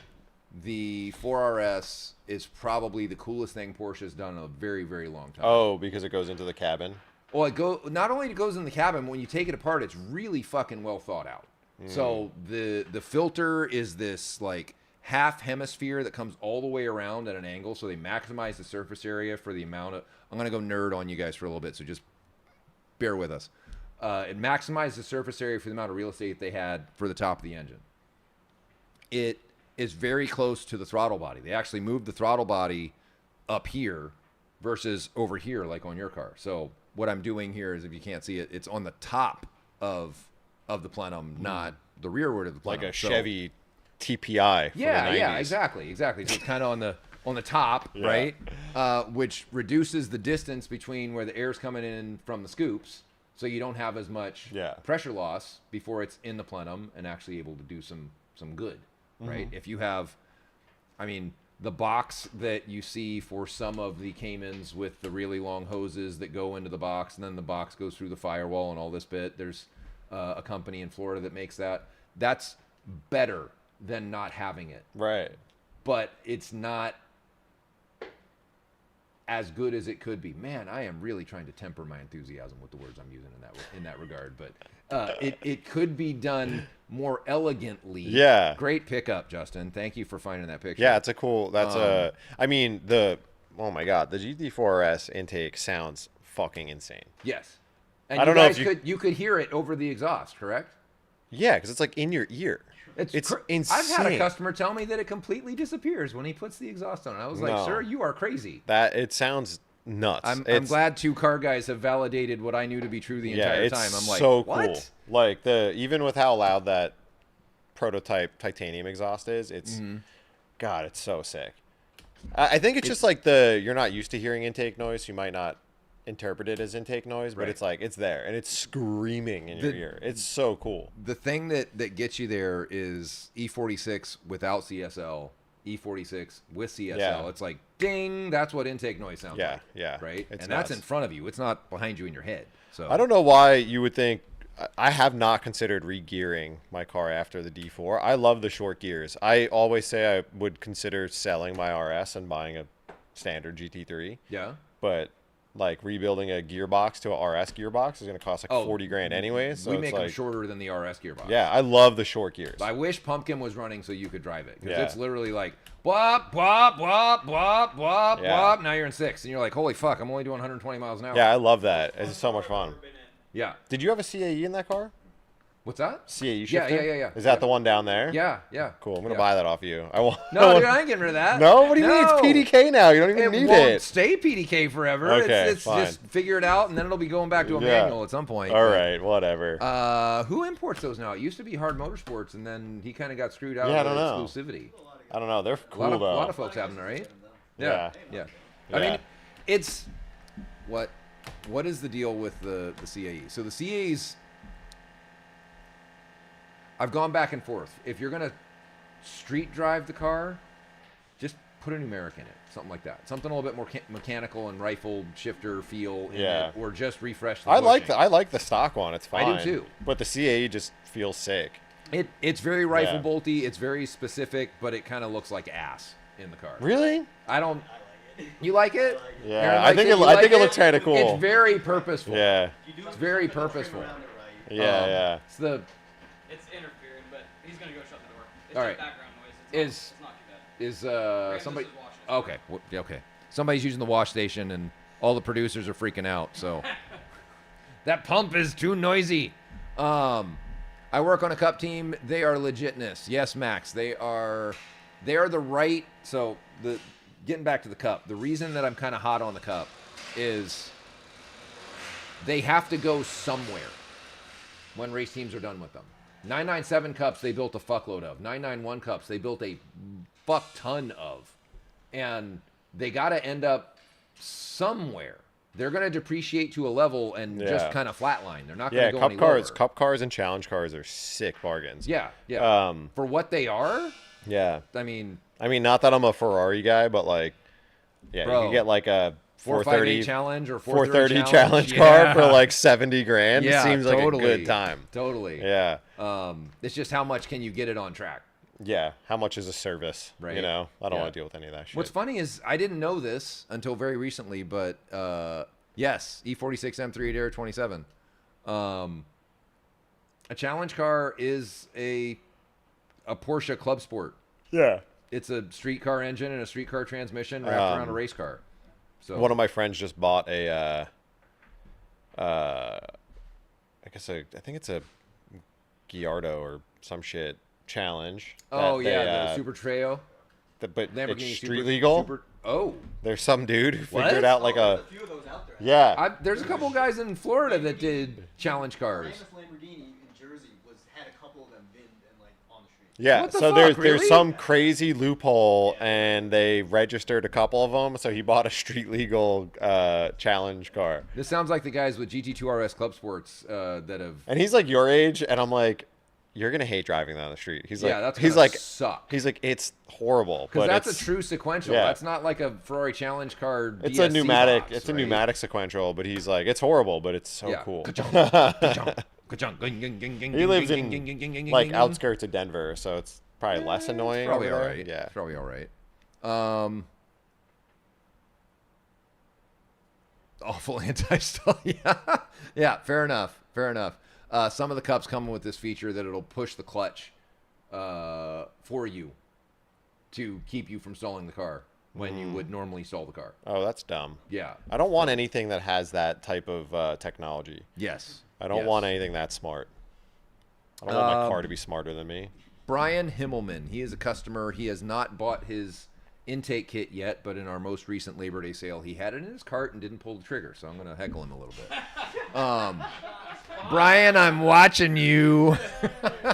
the 4RS is probably the coolest thing Porsche's done in a very, very long time. Oh, because it goes into the cabin. Well, not only it goes in the cabin, when you take it apart, it's really fucking well thought out. So the filter is this like half hemisphere that comes all the way around at an angle, so they maximize the surface area for the amount of. I'm gonna go nerd on you guys for a little bit, so just bear with us. It maximized the surface area for the amount of real estate they had for the top of the engine. It is very close to the throttle body. They actually moved the throttle body up here versus over here, like on your car. So what I'm doing here is, if you can't see it, it's on the top of the plenum, not the rearward of the plenum. Like a Chevy TPI. From the 90s. Yeah, exactly. So it's kind of on the top, Yeah. right? Which reduces the distance between where the air's coming in from the scoops, so you don't have as much pressure loss before it's in the plenum and actually able to do some good, right? If you have, I mean, the box that you see for some of the Caymans with the really long hoses that go into the box, and then the box goes through the firewall and all this bit. There's a company in Florida that makes that. That's better than not having it. Right. But it's not as good as it could be. Man, I am really trying to temper my enthusiasm with the words I'm using in that regard. But it could be done more elegantly. Yeah. Great pickup, Justin. Thank you for finding that picture. Yeah, it's a cool. I mean, oh my god, the GT4RS intake sounds fucking insane. Yes. And I don't know if you could hear it over the exhaust, correct? Yeah, because it's like in your ear. It's insane. I've had a customer tell me that it completely disappears when he puts the exhaust on. I was like, sir, you are crazy. It sounds nuts. I'm glad two car guys have validated what I knew to be true the entire time. I'm like, so what? Cool. Like even with how loud that prototype titanium exhaust is, it's God, it's so sick. I think it's just like you're not used to hearing intake noise, so you might not interpret it as intake noise, but it's like it's there and it's screaming in your ear. It's so cool. The thing that gets you there is E46 without CSL, E46 with CSL. Yeah. It's like ding, that's what intake noise sounds like. Yeah. Right? It's and nuts. that's in front of you. It's not behind you in your head. So I don't know why you would think. I have not considered re-gearing my car after the D4. I love the short gears. I always say I would consider selling my RS and buying a standard GT3. Yeah. But like rebuilding a gearbox to a RS gearbox is going to cost like 40 grand anyways. So we it's make like, them shorter than the RS gearbox. Yeah, I love the short gears. I wish Pumpkin was running so you could drive it. Because Yeah. it's literally like, whop, whop, whop, whop, whop, Yeah. whop. Now you're in 6. And you're like, holy fuck, I'm only doing 120 miles an hour. Yeah, I love that. It's so much fun. Yeah. Did you have a CAE in that car? What's that? CAE Yeah, shifter? yeah. Is that the one down there? Yeah, yeah. Cool. I'm going to Yeah. buy that off you. I want. No, dude, I ain't getting rid of that. No? What do you mean? No. It's PDK now. You don't even It need won't it. stay PDK forever. Okay, it's fine. just figure it out, and then it'll be going back to a manual at some point. All right, whatever. Who imports those now? It used to be Hard Motorsports, and then he kind of got screwed out Yeah, I of don't know. exclusivity. I don't know. They're A cool, though. lot of folks have them, right? Yeah. Yeah. Yeah. I mean, it's what is the deal with the CAE? So the CAEs, I've gone back and forth. If you're gonna street drive the car, just put a numeric in it, something like that, something a little bit more mechanical and rifle shifter feel in it, or just refresh the I like bushing. the stock one. It's fine. I do too. But the CAE just feels sick. It's very rifle bolty. It's very specific, but it kind of looks like ass in the car. Really? I don't. You like it? Yeah, Aaron I likes think it. it- You I like think it looks kinda cool. It's very purposeful. Yeah. It's very purposeful. Yeah. It's the It's interfering, but he's gonna go shut the door. It's All just right. background noise. It's not too bad. is somebody. this is washing. Okay. Okay. Somebody's using the wash station, and all the producers are freaking out. So that pump is too noisy. I work on a cup team. They are legitness. Yes, Max. They are they are the right. So getting back to the Cup, the reason that I'm kind of hot on the Cup is they have to go somewhere when race teams are done with them. 997 Cups they built a fuckload of. 991 Cups they built a fuck ton of, and they got to end up somewhere. They're going to depreciate to a level and just kind of flatline. They're not going to go any lower. Cup cars and challenge cars are sick bargains. Yeah. For what they are. Yeah. I mean, not that I'm a Ferrari guy, but like, yeah, bro, you can get like a 430 challenge or 430 challenge car for like 70 grand. Yeah, it seems like a good time. Totally. Yeah. It's just how much can you get it on track? Yeah. How much is a service? Right. You know, I don't want to deal with any of that shit. What's funny is I didn't know this until very recently, but yes, E46 M3 Air 27. A challenge car is a Porsche Club Sport. Yeah. It's a street car engine and a street car transmission wrapped around a race car. So one of my friends just bought a I think it's a Gallardo or some shit challenge. Oh yeah, the Super Treo. But Lamborghini it's street legal. There's some dude who figured out like a few of those out there. Yeah. There's a couple guys in Florida that did challenge cars. Lamborghini in Jersey had a couple of them and like on the street. Yeah, What the so fuck, there's really? some crazy loophole, and they registered a couple of them. So he bought a street legal challenge car, This sounds like the guys with GT2 RS Club Sports that have. and he's like your age, and I'm like, you're gonna hate driving down the street. He's like, that's he's gonna like, suck. he's like, it's horrible, Because but that's it's a true sequential. yeah. That's not like a Ferrari challenge car. It's DSC a pneumatic. box, It's a right? pneumatic sequential, but he's like, it's horrible, but it's so cool. He lives in like outskirts of Denver, so it's probably less annoying. Probably over all there. right. Yeah. Probably all right. Awful anti-stall. Yeah. Fair enough. Some of the Cups come with this feature that it'll push the clutch for you to keep you from stalling the car when you would normally stall the car. Oh, that's dumb. Yeah. I don't want anything that has that type of technology. Yes. I don't want anything that smart. I don't want my car to be smarter than me. Brian Himmelman. He is a customer. He has not bought his intake kit yet, but in our most recent Labor Day sale, he had it in his cart and didn't pull the trigger. So I'm going to heckle him a little bit. Brian, I'm watching you.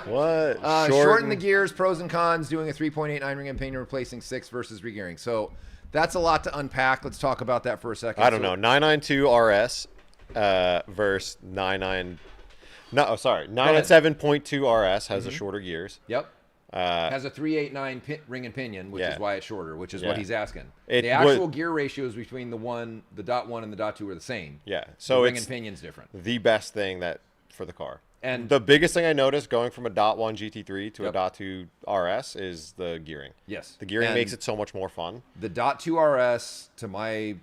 What? Shorten the gears, pros and cons, doing a 3.89 ring and pinion, replacing 6 versus regearing. So that's a lot to unpack. Let's talk about that for a second. I don't know. 992 RS versus 997.2 RS has the shorter gears. Yep. Has a 389 ring and pinion, which is why it's shorter, which is what he's asking. The actual gear ratios between the dot one and the dot two are the same. Yeah. So the ring and pinion's different. The best thing for the car. And the biggest thing I noticed going from a dot one GT3 to a dot two RS is the gearing. Yes. The gearing makes it so much more fun. The dot two RS, to my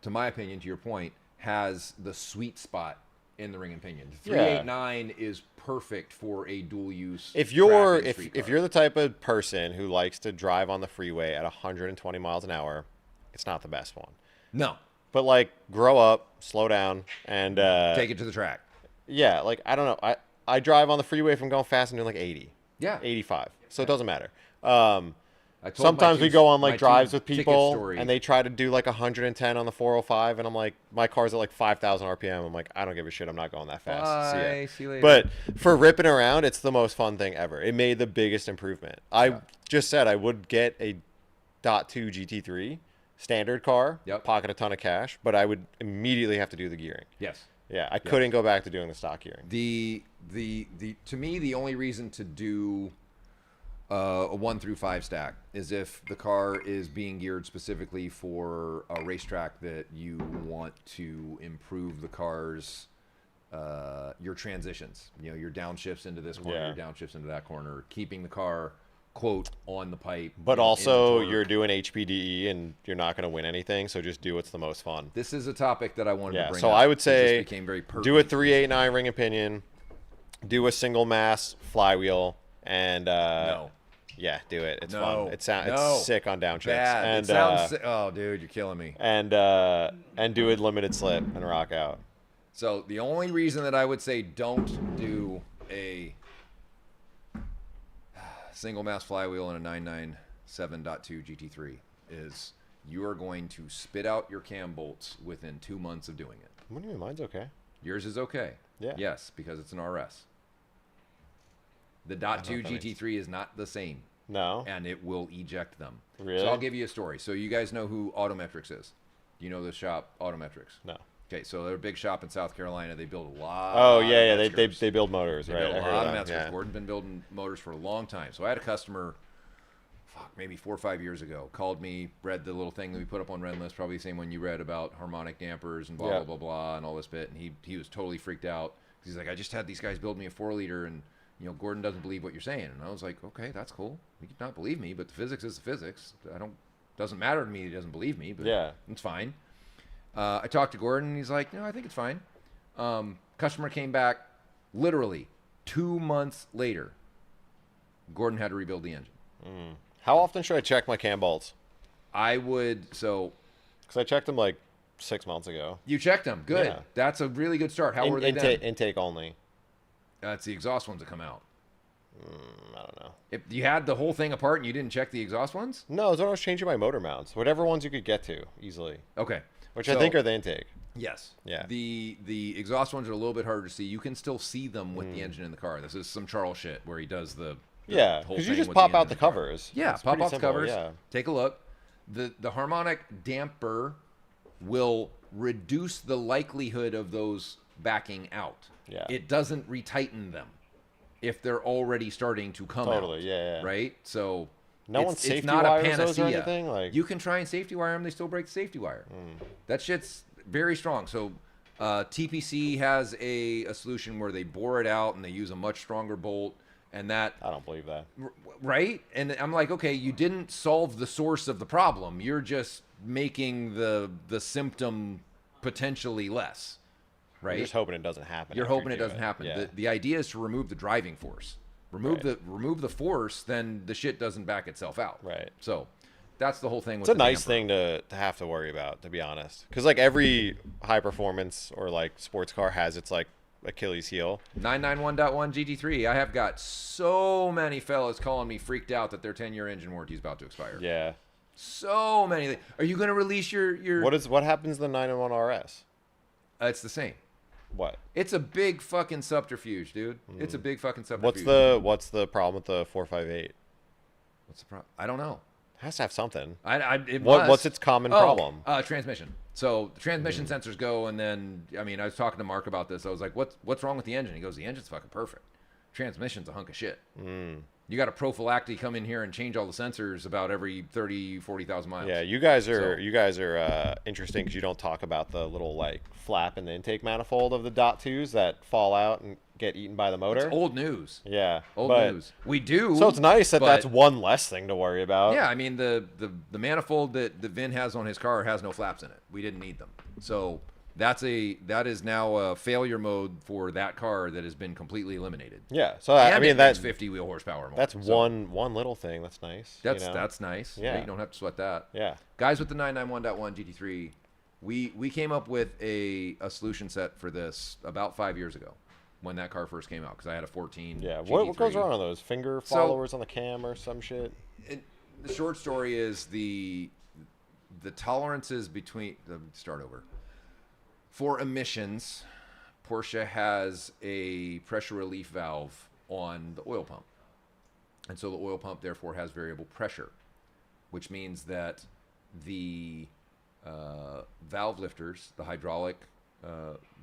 opinion, to your point, has the sweet spot in the ring and pinion. The 389 is perfect for a dual use. If you're the type of person who likes to drive on the freeway at 120 miles an hour, it's not the best one. No. But like, grow up, slow down, and take it to the track. Yeah, like I don't know. I drive on the freeway if I'm going fast and doing like 80. Yeah. 85. So it doesn't matter. Sometimes we go on like drives with people and they try to do like 110 on the 405 and I'm like, my car's at like 5,000 RPM. I'm like, I don't give a shit. I'm not going that fast. Bye. See you later. But for ripping around, it's the most fun thing ever. It made the biggest improvement. I just said I would get a .2 GT3 standard car, pocket a ton of cash, but I would immediately have to do the gearing. Yes. Yeah, I couldn't go back to doing the stock gearing. To me, the only reason to do a 1 through 5 stack is if the car is being geared specifically for a racetrack that you want to improve the car's your transitions. You know, your downshifts into this corner, your downshifts into that corner, keeping the car quote on the pipe. But also you're doing HPDE and you're not going to win anything, so just do what's the most fun. This is a topic that I wanted to bring up. So I would say became very do a 389 ring and pinion, do a single mass flywheel, and yeah, do it. It's fun. It's sick on downshifts. Bad. And It sounds oh, dude, you're killing me. And do a limited slip and rock out. So the only reason that I would say don't do a single mass flywheel in a 7.2 GT3 is you are going to spit out your cam bolts within 2 months of doing it. What do you mean? Mine's okay. Yours is okay. Yeah. Yes, because it's an RS. The .2 GT3 is not the same. No. And it will eject them. Really? So I'll give you a story. So you guys know who Autometrics is? Do you know the shop Autometrics? No. Okay, so they're a big shop in South Carolina. They build a lot. Oh yeah, of they build motors, They right? build I a heard lot of that, Metzgers. yeah. Gordon's been building motors for a long time. So I had a customer, maybe 4 or 5 years ago, called me, read the little thing that we put up on Renlist, probably the same one you read about harmonic dampers and blah, Yeah. blah, blah, blah, and all this bit. And he was totally freaked out. He's like, I just had these guys build me a 4-liter, and Gordon doesn't believe what you're saying. And I was like, okay, that's cool. You can not believe me, but the physics is the physics. Doesn't matter to me he doesn't believe me, but Yeah. it's fine. I talked to Gordon, and he's like, no, I think it's fine. Customer came back literally 2 months later. Gordon had to rebuild the engine. How often should I check my cam bolts? I would, Because I checked them like 6 months ago. you checked them. Good. Yeah. That's a really good start. How were they then? Intake only. It's the exhaust ones that come out. I don't know. If you had the whole thing apart and you didn't check the exhaust ones? No, it's when I was changing my motor mounts. Whatever ones you could get to easily. Okay. Which I think are the intake. Yes. Yeah. The exhaust ones are a little bit harder to see. You can still see them with the engine in the car. This is some Charles shit where he does the Yeah, whole because you thing just with pop the out engine the in car. covers. Yeah, It's pop pretty off the simple, covers. Yeah. Take a look. The harmonic damper will reduce the likelihood of those backing out. Yeah. It doesn't retighten them if they're already starting to come out. Totally, yeah. Right? So No one it's safety not a wires those or panacea. anything? Like- You can try and safety wire them, they still break the safety wire. That shit's very strong. So TPC has a solution where they bore it out and they use a much stronger bolt, and that I don't believe that. right? And I'm like, okay, you didn't solve the source of the problem. You're just making the symptom potentially less, right? You're just hoping it doesn't happen. You're after hoping you it do doesn't happen. Yeah. The idea is to remove the driving force. Remove Right. the force, then the shit doesn't back itself out. Right. So that's the whole thing. It's with a the nice damper. thing to have to worry about, to be honest. Because like every high performance or like sports car has its like Achilles heel. 991.1 GT3. I have got so many fellas calling me freaked out that their 10-year engine warranty is about to expire. Yeah. So many. Are you going to release your? What happens to the 911 RS? It's the same. What? It's a big fucking subterfuge, dude. It's a big fucking subterfuge. What's the problem with the 458? What's the problem? I don't know. It has to have something. It What's must. its common problem? Transmission. So the transmission sensors go, and then I mean, I was talking to Mark about this. I was like, "What's wrong with the engine?" He goes, "The engine's fucking perfect. Transmission's a hunk of shit. You got to prophylactically come in here and change all the sensors about every 30, 40,000 miles." Yeah, you guys are interesting because you don't talk about the little like flap in the intake manifold of the .2s that fall out and get eaten by the motor. It's old news. Yeah, Old but- news. We do. So it's nice that but- that's one less thing to worry about. Yeah, I mean the manifold that Vin has on his car has no flaps in it. We didn't need them. So that is now a failure mode for that car that has been completely eliminated. Yeah. So And I it mean makes that's 50 wheel horsepower more. that's So one little thing. That's nice. That's you know? that's nice. Yeah. You don't have to sweat that. Yeah. Guys with the 991.1 GT3, we came up with a solution set for this about 5 years ago when that car first came out because I had a 14 Yeah. GT3. What goes wrong on those finger So- followers on the cam or some shit? The short story is the tolerances between start over. For emissions, Porsche has a pressure relief valve on the oil pump. And so the oil pump therefore has variable pressure, which means that the valve lifters, the hydraulic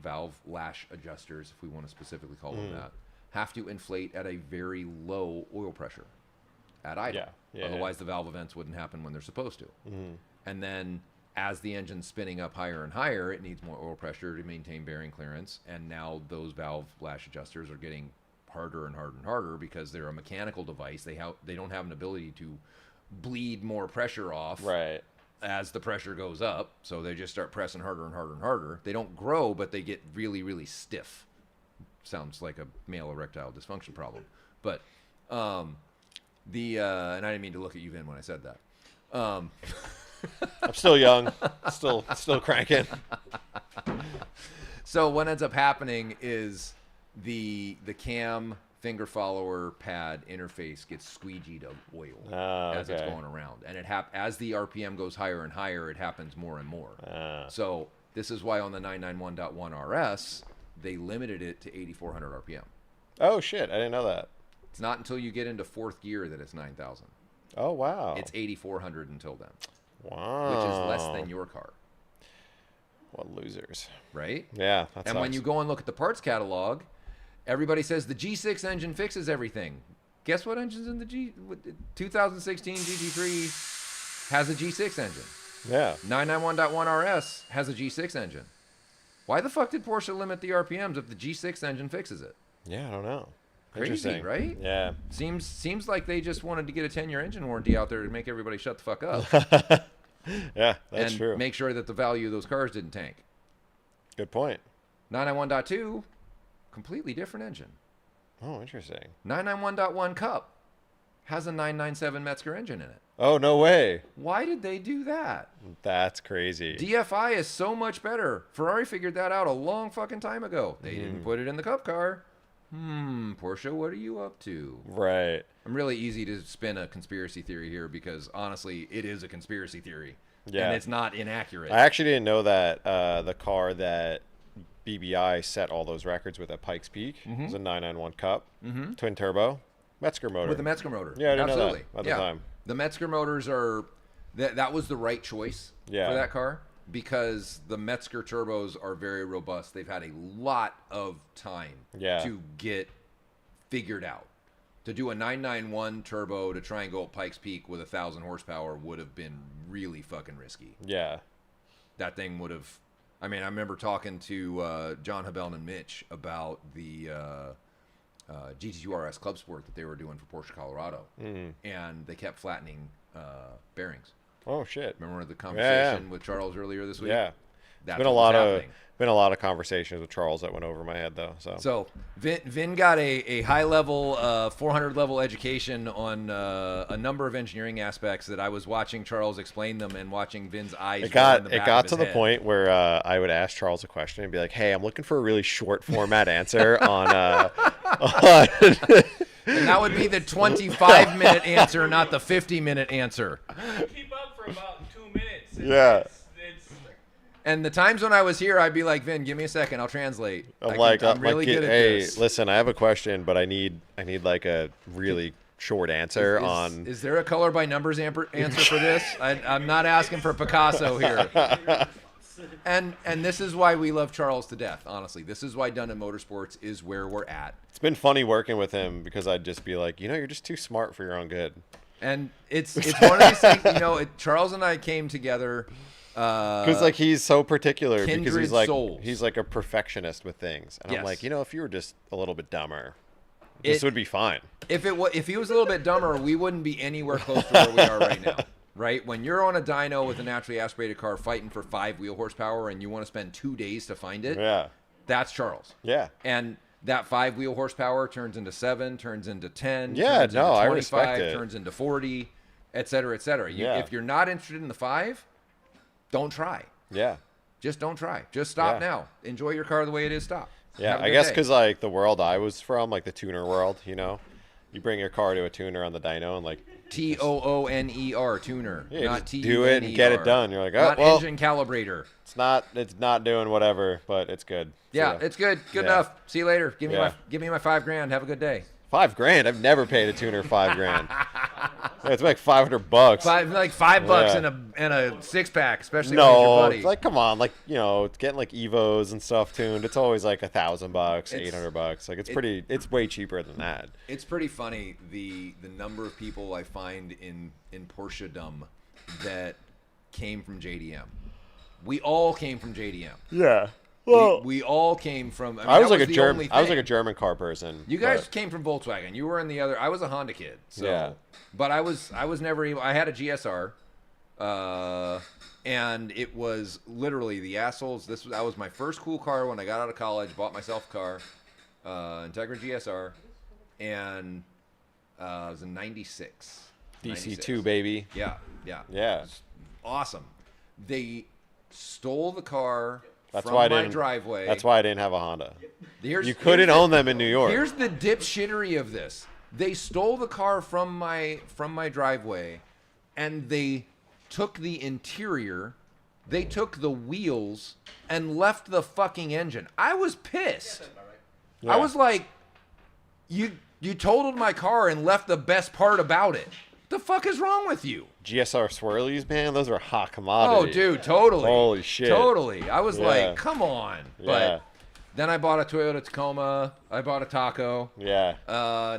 valve lash adjusters, if we want to specifically call them that, have to inflate at a very low oil pressure at idle. Yeah, Otherwise, the valve events wouldn't happen when they're supposed to. And then as the engine's spinning up higher and higher, it needs more oil pressure to maintain bearing clearance. And now those valve lash adjusters are getting harder and harder and harder because they're a mechanical device. They don't have an ability to bleed more pressure off Right. as the pressure goes up. So they just start pressing harder and harder and harder. They don't grow, but they get really, really stiff. Sounds like a male erectile dysfunction problem. But and I didn't mean to look at you, Vin, when I said that. I'm still young. still cranking. So what ends up happening is the cam finger follower pad interface gets squeegeed of oil as it's going around, and as the RPM goes higher and higher, it happens more and more. So this is why on the 991.1 RS they limited it to 8,400 RPM. Oh shit, I didn't know that. It's not until you get into fourth gear that it's 9,000. Oh wow. It's 8,400 until then. Wow. Which is less than your car. What losers. Right? Yeah. And when you go and look at the parts catalog, everybody says the G6 engine fixes everything. Guess what engine's in the 2016 GT3 has a G6 engine. Yeah. 991.1 RS has a G6 engine. Why the fuck did Porsche limit the RPMs if the G6 engine fixes it? Yeah, I don't know. Crazy, right? Yeah. Seems like they just wanted to get a 10-year engine warranty out there to make everybody shut the fuck up. Yeah, that's and true. Make sure that the value of those cars didn't tank. Good point. 991.2, completely different engine. Oh, interesting. 991.1 Cup has a 997 Metzger engine in it. Oh, no way. Why did they do that? That's crazy. DFI is so much better. Ferrari figured that out a long fucking time ago. They didn't put it in the Cup car. Porsche, what are you up to? Right. I'm really easy to spin a conspiracy theory here because honestly, it is a conspiracy theory. Yeah. And it's not inaccurate. I actually didn't know that the car that BBI set all those records with at Pikes Peak was a 991 Cup, twin turbo, Metzger motor. With a Metzger motor. Yeah, I didn't Absolutely. know that at the time. The Metzger motors are that was the right choice for that car because the Metzger turbos are very robust. They've had a lot of time to get figured out. To do a 991 turbo to try and go at Pikes Peak with 1,000 horsepower would have been really fucking risky. Yeah. That thing would have... I mean, I remember talking to John Habell and Mitch about the GT2 RS Club Sport that they were doing for Porsche Colorado. And they kept flattening bearings. Oh, shit. Remember the conversation with Charles earlier this week? Yeah. That's been a lot of conversations with Charles that went over my head though. So Vin got a high level 400 level education on a number of engineering aspects that I was watching Charles explain them and watching Vin's eyes. It got to the point where I would ask Charles a question and be like, "Hey, I'm looking for a really short format answer on." And that would be the 25-minute answer, not the 50-minute answer. Keep up for about 2 minutes. Yeah. And the times when I was here, I'd be like, Vin, give me a second. I'll translate. I'm really good at this. Hey, listen, I have a question, but I need like a really short answer on. Is there a color by numbers answer for this? I'm not asking for Picasso here. And this is why we love Charles to death, honestly. This is why Dundon Motorsports is where we're at. It's been funny working with him because I'd just be like, you're just too smart for your own good. And it's one of these things, Charles and I came together. Because like he's so particular because he's like a perfectionist with things, and I'm like, if you were just a little bit dumber, this would be fine. If he was a little bit dumber, we wouldn't be anywhere close to where we are right now. Right? When you're on a dyno with a naturally aspirated car fighting for 5 wheel horsepower and you want to spend 2 days to find it, that's Charles. Yeah. And that 5 wheel horsepower turns into 7, turns into 10, yeah, turns into 25, I respect it. Turns into 40, et cetera, et cetera. If you're not interested in the 5, don't try. Yeah. Just don't try. Just stop now. Enjoy your car the way it is. Stop. Yeah, I guess because like the world I was from, like the tuner world, you bring your car to a tuner on the dyno and like TOONER tuner, not TUNER. Do it and get it done. You're like, not engine calibrator. It's not doing whatever, but it's good. Yeah, it's good. Good enough. See you later. Give me my $5,000. Have a good day. $5,000? I've never paid a tuner $5,000. It's like $500. Like $5 and a 6-pack, especially when it's your buddy. It's like, come on, like it's getting like Evos and stuff tuned. It's always like $1,000, $800. Like it's way cheaper than that. It's pretty funny the number of people I find in Porschedom that came from JDM. We all came from JDM. Yeah. Well, we all came from. I was like a German car person. You guys came from Volkswagen. You were in the other. I was a Honda kid. So, yeah. But I was never even. I had a GSR, and it was literally the assholes. That was my first cool car when I got out of college. Bought myself a car, Integra GSR, and it was a '96. DC2 baby. Yeah. Awesome. They stole the car. That's why I didn't. Driveway. That's why I didn't have a Honda. You couldn't own them in New York. Here's the dipshittery of this. They stole the car from my driveway, and they took the interior, they took the wheels, and left the fucking engine. I was pissed. Yeah. I was like, you totaled my car and left the best part about it. The fuck is wrong with you? GSR swirlies, man, those are hot commodity. Oh, dude, totally. Holy shit. Totally. I was like, come on. Yeah. But then I bought a Toyota Tacoma. I bought a Taco. Yeah.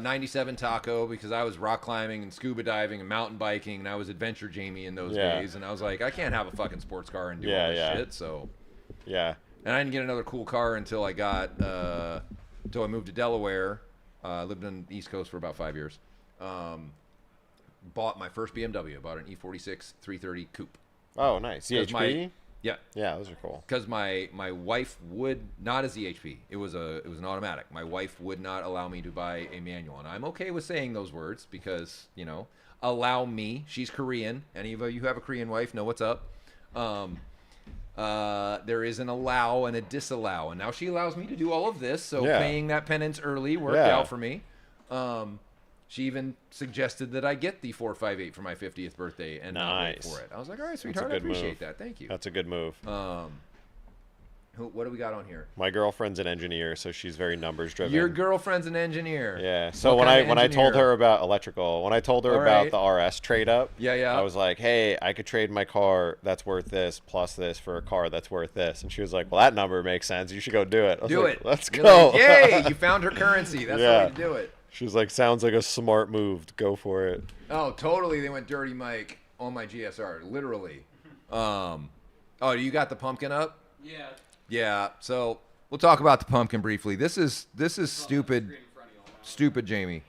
97 Taco, because I was rock climbing and scuba diving and mountain biking, and I was adventure Jamie in those days. And I was like, I can't have a fucking sports car and do all this shit. So. Yeah. And I didn't get another cool car until I moved to Delaware. I lived on the East Coast for about 5 years. Bought my first BMW. I bought an E46 330 coupe. Oh, nice. CHP? Yeah. Yeah, those are cool. Because my wife would not a ZHP. It was an automatic. My wife would not allow me to buy a manual, and I'm okay with saying those words because allow me. She's Korean. Any of you who have a Korean wife know what's up. There is an allow and a disallow, and now she allows me to do all of this. So paying that penance early worked out for me. She even suggested that I get the 458 for my 50th birthday and not wait for it. I was like, all right, sweetheart, I appreciate that. Thank you. That's a good move. What do we got on here? My girlfriend's an engineer, so she's very numbers driven. Your girlfriend's an engineer. Yeah. So when I told her about electrical, when I told her about the RS trade up, I was like, hey, I could trade my car that's worth this plus this for a car that's worth this. And she was like, well, that number makes sense. You should go do it. I was do like, it. Let's You're go. Like, yay, you found her currency. That's the way to do it. She was like, sounds like a smart move. Go for it. Oh, totally. They went Dirty Mike on my GSR, literally. Oh, you got the pumpkin up? Yeah. Yeah. So we'll talk about the pumpkin briefly. This is stupid, Jamie.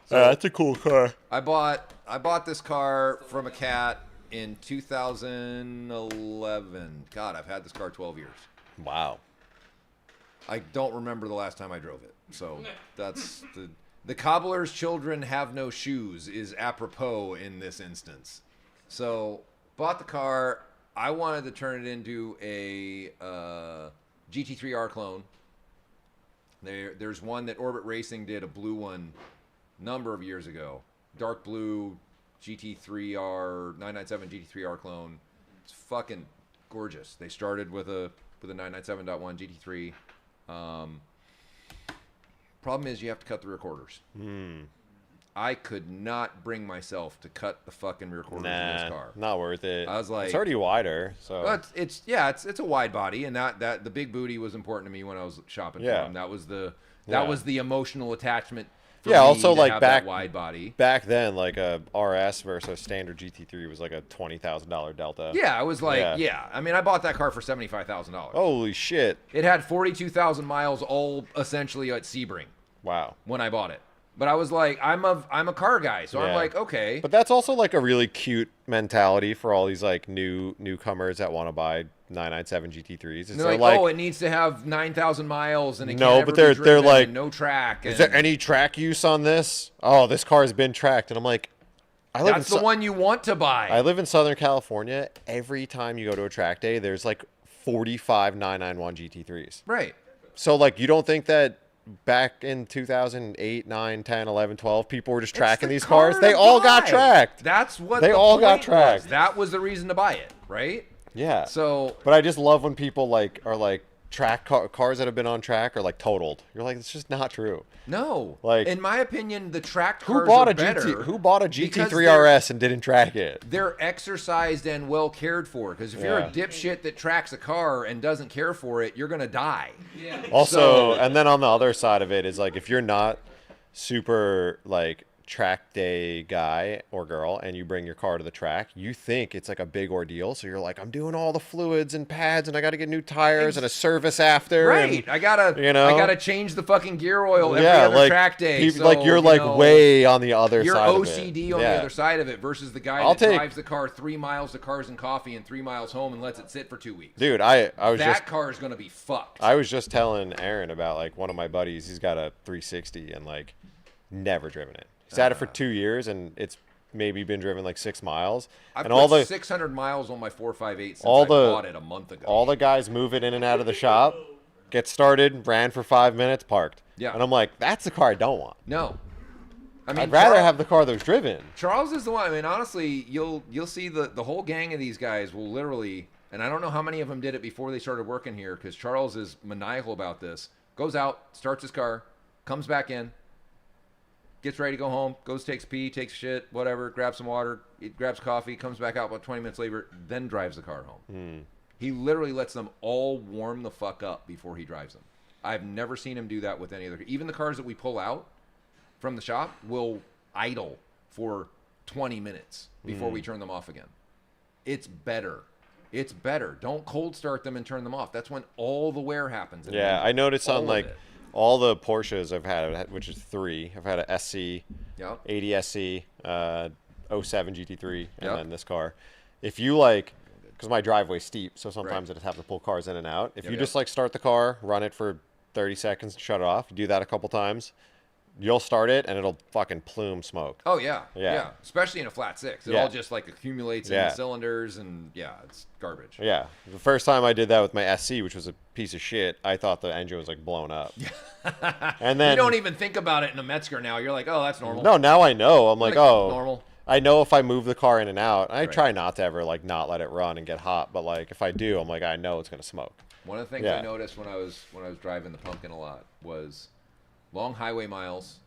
So that's a cool car. I bought this car from a cat in 2011. God, I've had this car 12 years. Wow. I don't remember the last time I drove it. So that's the cobbler's children have no shoes is apropos in this instance. So bought the car. I wanted to turn it into a GT3R clone. There's one that Orbit Racing did, a blue one, number of years ago. Dark blue GT3R 997 GT3R clone. It's fucking gorgeous. They started with a 997.1 GT3. Problem is you have to cut the rear quarters. I could not bring myself to cut the fucking rear quarters in this car. Not worth it. I was like, it's already wider, so well, it's a wide body, and that the big booty was important to me when I was shopping for them. That was the emotional attachment. For me also to like have back that wide body. Back then, like a RS versus a standard GT3 was like a $20,000 delta. Yeah, I was like, I mean, I bought that car for $75,000. Holy shit! It had 42,000 miles, all essentially at Sebring. Wow. When I bought it. But I was like, I'm a car guy, so I'm like, okay. But that's also like a really cute mentality for all these like newcomers that want to buy 997 GT3s. They're like, oh, it needs to have 9,000 miles and it can't ever be driven, they're like, no track. Is there any track use on this? Oh, this car has been tracked, and I'm like, that's the one you want to buy. I live in Southern California. Every time you go to a track day, there's like 45 991 GT3s. Right. So like, you don't think that back in 2008, 9, 10, 11, 12, people were just tracking these cars? They all got tracked. That's what they all got tracked. That was the reason to buy it, right? Yeah. So, but I just love when people like are like track cars that have been on track are like totaled. You're like, it's just not true. No. Like, in my opinion, the track cars are better. Who bought a GT3 RS and didn't track it? They're exercised and well cared for. Because if you're a dipshit that tracks a car and doesn't care for it, you're gonna die. Yeah. Also, and then on the other side of it is like, if you're not super like track day guy or girl and you bring your car to the track, you think it's like a big ordeal, so you're like, I'm doing all the fluids and pads and I gotta get new tires and a service after, right? And, I gotta change the fucking gear oil every other like, track day. People, so, like you're like way on the other side of it. You're OCD on the other side of it versus the guy that drives the car 3 miles to Cars and Coffee and 3 miles home and lets it sit for 2 weeks. Dude, I was that car is gonna be fucked. I was just telling Aaron about like one of my buddies. He's got a 360 and like never driven it. He's had it for 2 years, and it's maybe been driven like 6 miles. I and put all the 600 miles on my 458 since I bought it a month ago. All the guys move it in and out of the shop. Get started, ran for 5 minutes, parked. Yeah. And I'm like, that's the car I don't want. No. I mean, I'd rather have the car that was driven. Charles is the one. I mean, honestly, you'll see the whole gang of these guys will literally, and I don't know how many of them did it before they started working here, because Charles is maniacal about this. Goes out, starts his car, comes back in, gets ready to go home, goes, takes a pee, takes a shit, whatever, grabs some water, grabs coffee, comes back out about 20 minutes later, then drives the car home. He literally lets them all warm the fuck up before he drives them. I've never seen him do that with any other. Even the cars that we pull out from the shop will idle for 20 minutes before we turn them off again. It's better. It's better. Don't cold start them and turn them off. That's when all the wear happens. Yeah, I noticed on like all the Porsches I've had, which is 3. I've had a SC, 80 SC, 07 GT3, and then this car. If you like, because my driveway's steep, so sometimes I just have to pull cars in and out. If you just like start the car, run it for 30 seconds, shut it off, you do that a couple times, you'll start it and it'll fucking plume smoke. Oh yeah. Especially in a flat 6, it all just like accumulates in the cylinders, and it's garbage. Yeah, the first time I did that with my SC, which was a piece of shit, I thought the engine was like blown up. And then you don't even think about it in a Metzger now. You're like, oh, that's normal. No, now I know. I'm like, oh, normal. I know if I move the car in and out. I try not to ever like not let it run and get hot, but like if I do, I'm like, I know it's gonna smoke. One of the things I noticed when I was driving the Pumpkin a lot was long highway miles,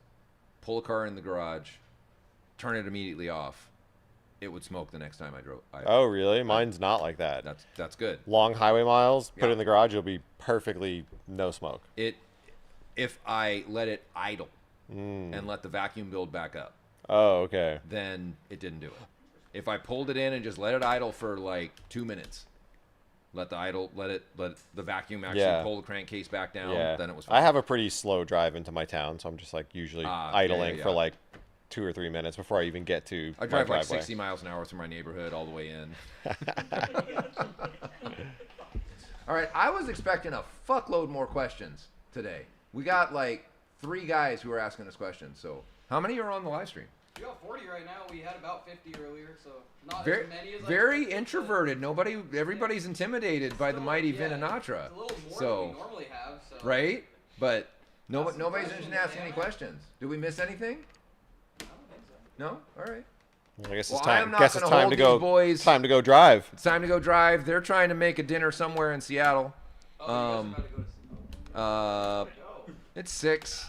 pull a car in the garage, turn it immediately off. It would smoke the next time I drove. Oh, really? Mine's not like that. That's good. Long highway miles, put it in the garage, it'll be perfectly no smoke. If I let it idle and let the vacuum build back up. Oh, okay. Then it didn't do it. If I pulled it in and just let it idle for like 2 minutes, let the vacuum actually pull the crankcase back down, then it was fine. I have a pretty slow drive into my town, so I'm just like usually idling for like 2 or 3 minutes before I even get to I drive like 60 miles an hour through my neighborhood all the way in. All right, I was expecting a fuckload more questions today. We got like 3 guys who are asking us questions. So how many are on the live stream? We got 40 right now. We had about 50 earlier, so not very, as many as very introverted. Everybody's intimidated by the mighty Vin Anatra. It's a little more than we normally have. So. Right? But nobody's interested in asking any questions. Did we miss anything? I don't think so. No? All right. I guess Well, it's time. I'm not Guess it's gonna time hold to go. these boys. Time to go drive. It's time to go drive. They're trying to make a dinner somewhere in Seattle. Oh, you guys are about to go to It's 6.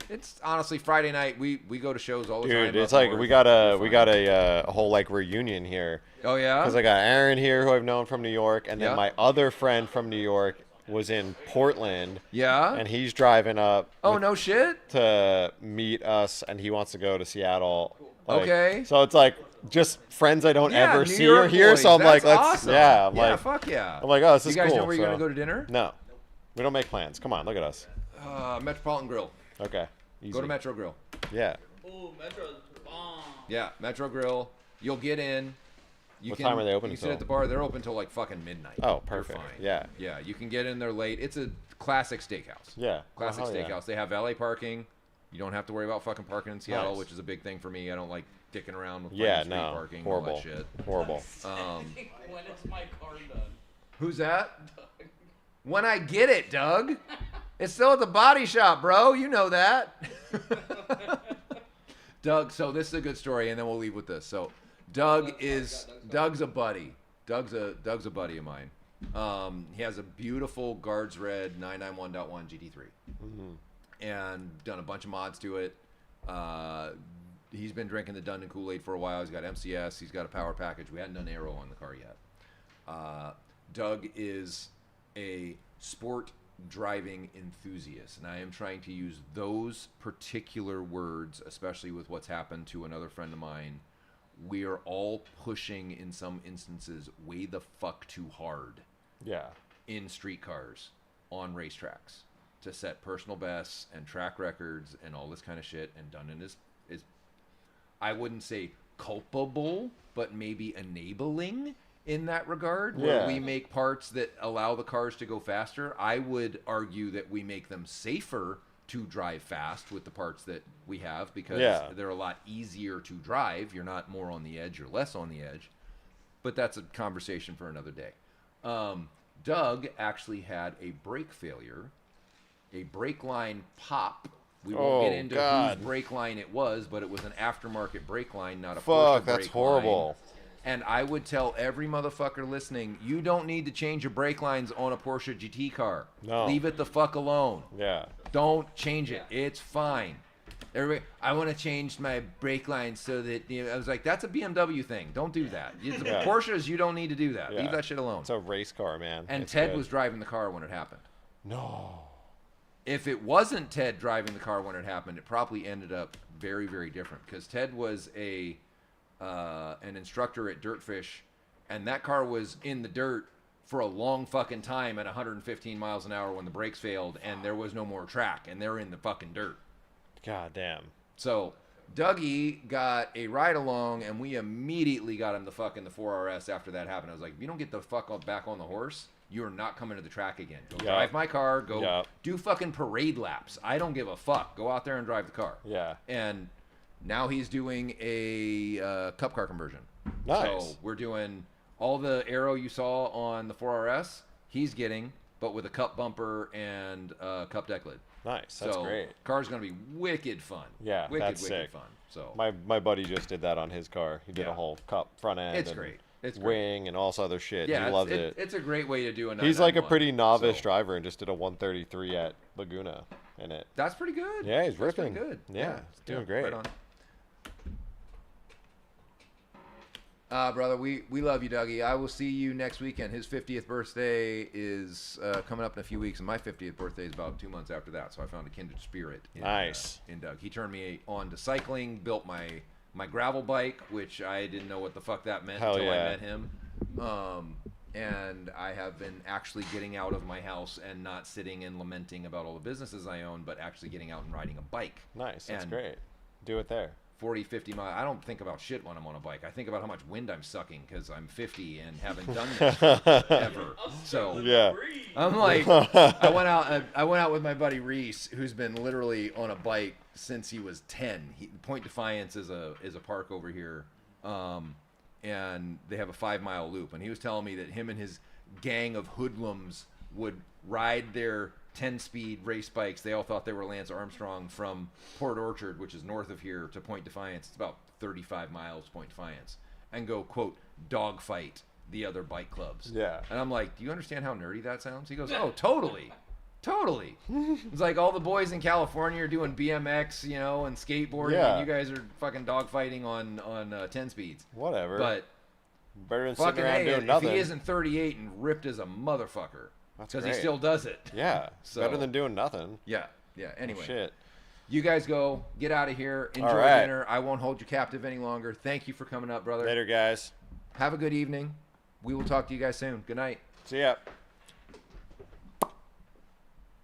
It's honestly Friday night. We go to shows all the time. Dude, it's like we got a whole like reunion here. Oh yeah. Because I got Aaron here, who I've known from New York, and then my other friend from New York was in Portland. Yeah. And he's driving up. Oh no shit. To meet us, and he wants to go to Seattle. Like, okay. So it's like just friends I don't ever New see York or hear. boys. So I'm That's like, let's awesome. I'm yeah, like, fuck yeah. I'm like, oh, this is cool. You guys know where you're gonna go to dinner? No, we don't make plans. Come on, look at us. Metropolitan Grill. Okay. Easy. Go to Metro Grill. Yeah. Oh, Metro's bomb. Yeah, Metro Grill. You'll get in. What time are they open You until? sit at the bar. They're open until like fucking midnight. Oh, perfect. You're fine. Yeah. Yeah, you can get in there late. It's a classic steakhouse. Yeah. Classic steakhouse. Yeah. They have valet parking. You don't have to worry about fucking parking in Seattle, Nice. which is a big thing for me. I don't like dicking around with street parking Horrible. and all that shit. Horrible. When is my car done? Who's that? When I get it, Doug. It's still at the body shop, bro. You know that. Doug, so this is a good story, and then we'll leave with this. So Doug's a buddy. Doug's a buddy of mine. He has a beautiful Guards Red 991.1 GT3. And done a bunch of mods to it. He's been drinking the Dundon Kool-Aid for a while. He's got MCS. He's got a power package. We hadn't done aero on the car yet. Doug is a sport driving enthusiast, and I am trying to use those particular words, especially with what's happened to another friend of mine. We are all pushing, in some instances, way the fuck too hard. Yeah. In street cars, on racetracks, to set personal bests and track records and all this kind of shit. And Dundon is I wouldn't say culpable, but maybe enabling in that regard, where we make parts that allow the cars to go faster. I would argue that we make them safer to drive fast with the parts that we have, because they're a lot easier to drive. You're not more on the edge or less on the edge. But that's a conversation for another day. Doug actually had a brake failure a brake line pop. We won't get into God. whose brake line it was, but it was an aftermarket brake line, not a Porsche Fuck, brake that's horrible. line. And I would tell every motherfucker listening, you don't need to change your brake lines on a Porsche GT car. No. Leave it the fuck alone. Yeah. Don't change it. It's fine. Everybody, I want to change my brake lines so that, you know, I was like, that's a BMW thing. Don't do that. Yeah. Porsches, you don't need to do that. Yeah. Leave that shit alone. It's a race car, man. And It's Ted good. was driving the car when it happened. No. If it wasn't Ted driving the car when it happened, it probably ended up very, very different. Because Ted was an instructor at Dirtfish, and that car was in the dirt for a long fucking time at 115 miles an hour when the brakes failed, and there was no more track, and they're in the fucking dirt. God damn. So Dougie got a ride along, and we immediately got him the fucking the 4RS after that happened. I was like, if you don't get the fuck back on the horse, you are not coming to the track again. Go drive my car. Go do fucking parade laps. I don't give a fuck. Go out there and drive the car. Yeah. And now he's doing a cup car conversion. Nice. So we're doing all the aero you saw on the 4RS, he's getting, but with a cup bumper and cup deck lid. Nice. That's great. Car's going to be wicked fun. Yeah, wicked sick. fun. So my buddy just did that on his car. He did a whole cup front end. It's and great. It's wing great. and all this other shit. Yeah, he loves it. It's a great way to do a 991. He's like a pretty novice driver and just did a 133 at Laguna in it. That's pretty good. Yeah, he's That's ripping. pretty good. Yeah, he's doing great. Right on. Brother, we love you, Dougie. I will see you next weekend. His 50th birthday is coming up in a few weeks, and my 50th birthday is about 2 months after that. So I found a kindred spirit in Doug. He turned me on to cycling, built my gravel bike, which I didn't know what the fuck that meant until I met him. And I have been actually getting out of my house and not sitting and lamenting about all the businesses I own, but actually getting out and riding a bike. Nice. That's great. Do it there. 40, 50 miles. I don't think about shit when I'm on a bike. I think about how much wind I'm sucking because I'm 50 and haven't done this ever. So yeah, I'm like, I went out with my buddy Reese, who's been literally on a bike since he was 10. Point Defiance is a park over here, and they have a 5-mile loop. And he was telling me that him and his gang of hoodlums would ride their 10-speed race bikes. They all thought they were Lance Armstrong from Port Orchard, which is north of here, to Point Defiance. It's about 35 miles, Point Defiance, and go, quote, dogfight the other bike clubs. Yeah. And I'm like, do you understand how nerdy that sounds? He goes, oh, totally. Totally. It's like all the boys in California are doing BMX, you know, and skateboarding, and you guys are fucking dogfighting on 10 speeds. Whatever. But better than sitting around doing if nothing. he isn't 38 and ripped as a motherfucker, because he great. still does it. Yeah. So, better than doing nothing. Yeah. Anyway. Shit. You guys go. Get out of here. Enjoy dinner. I won't hold you captive any longer. Thank you for coming up, brother. Later, guys. Have a good evening. We will talk to you guys soon. Good night. See ya.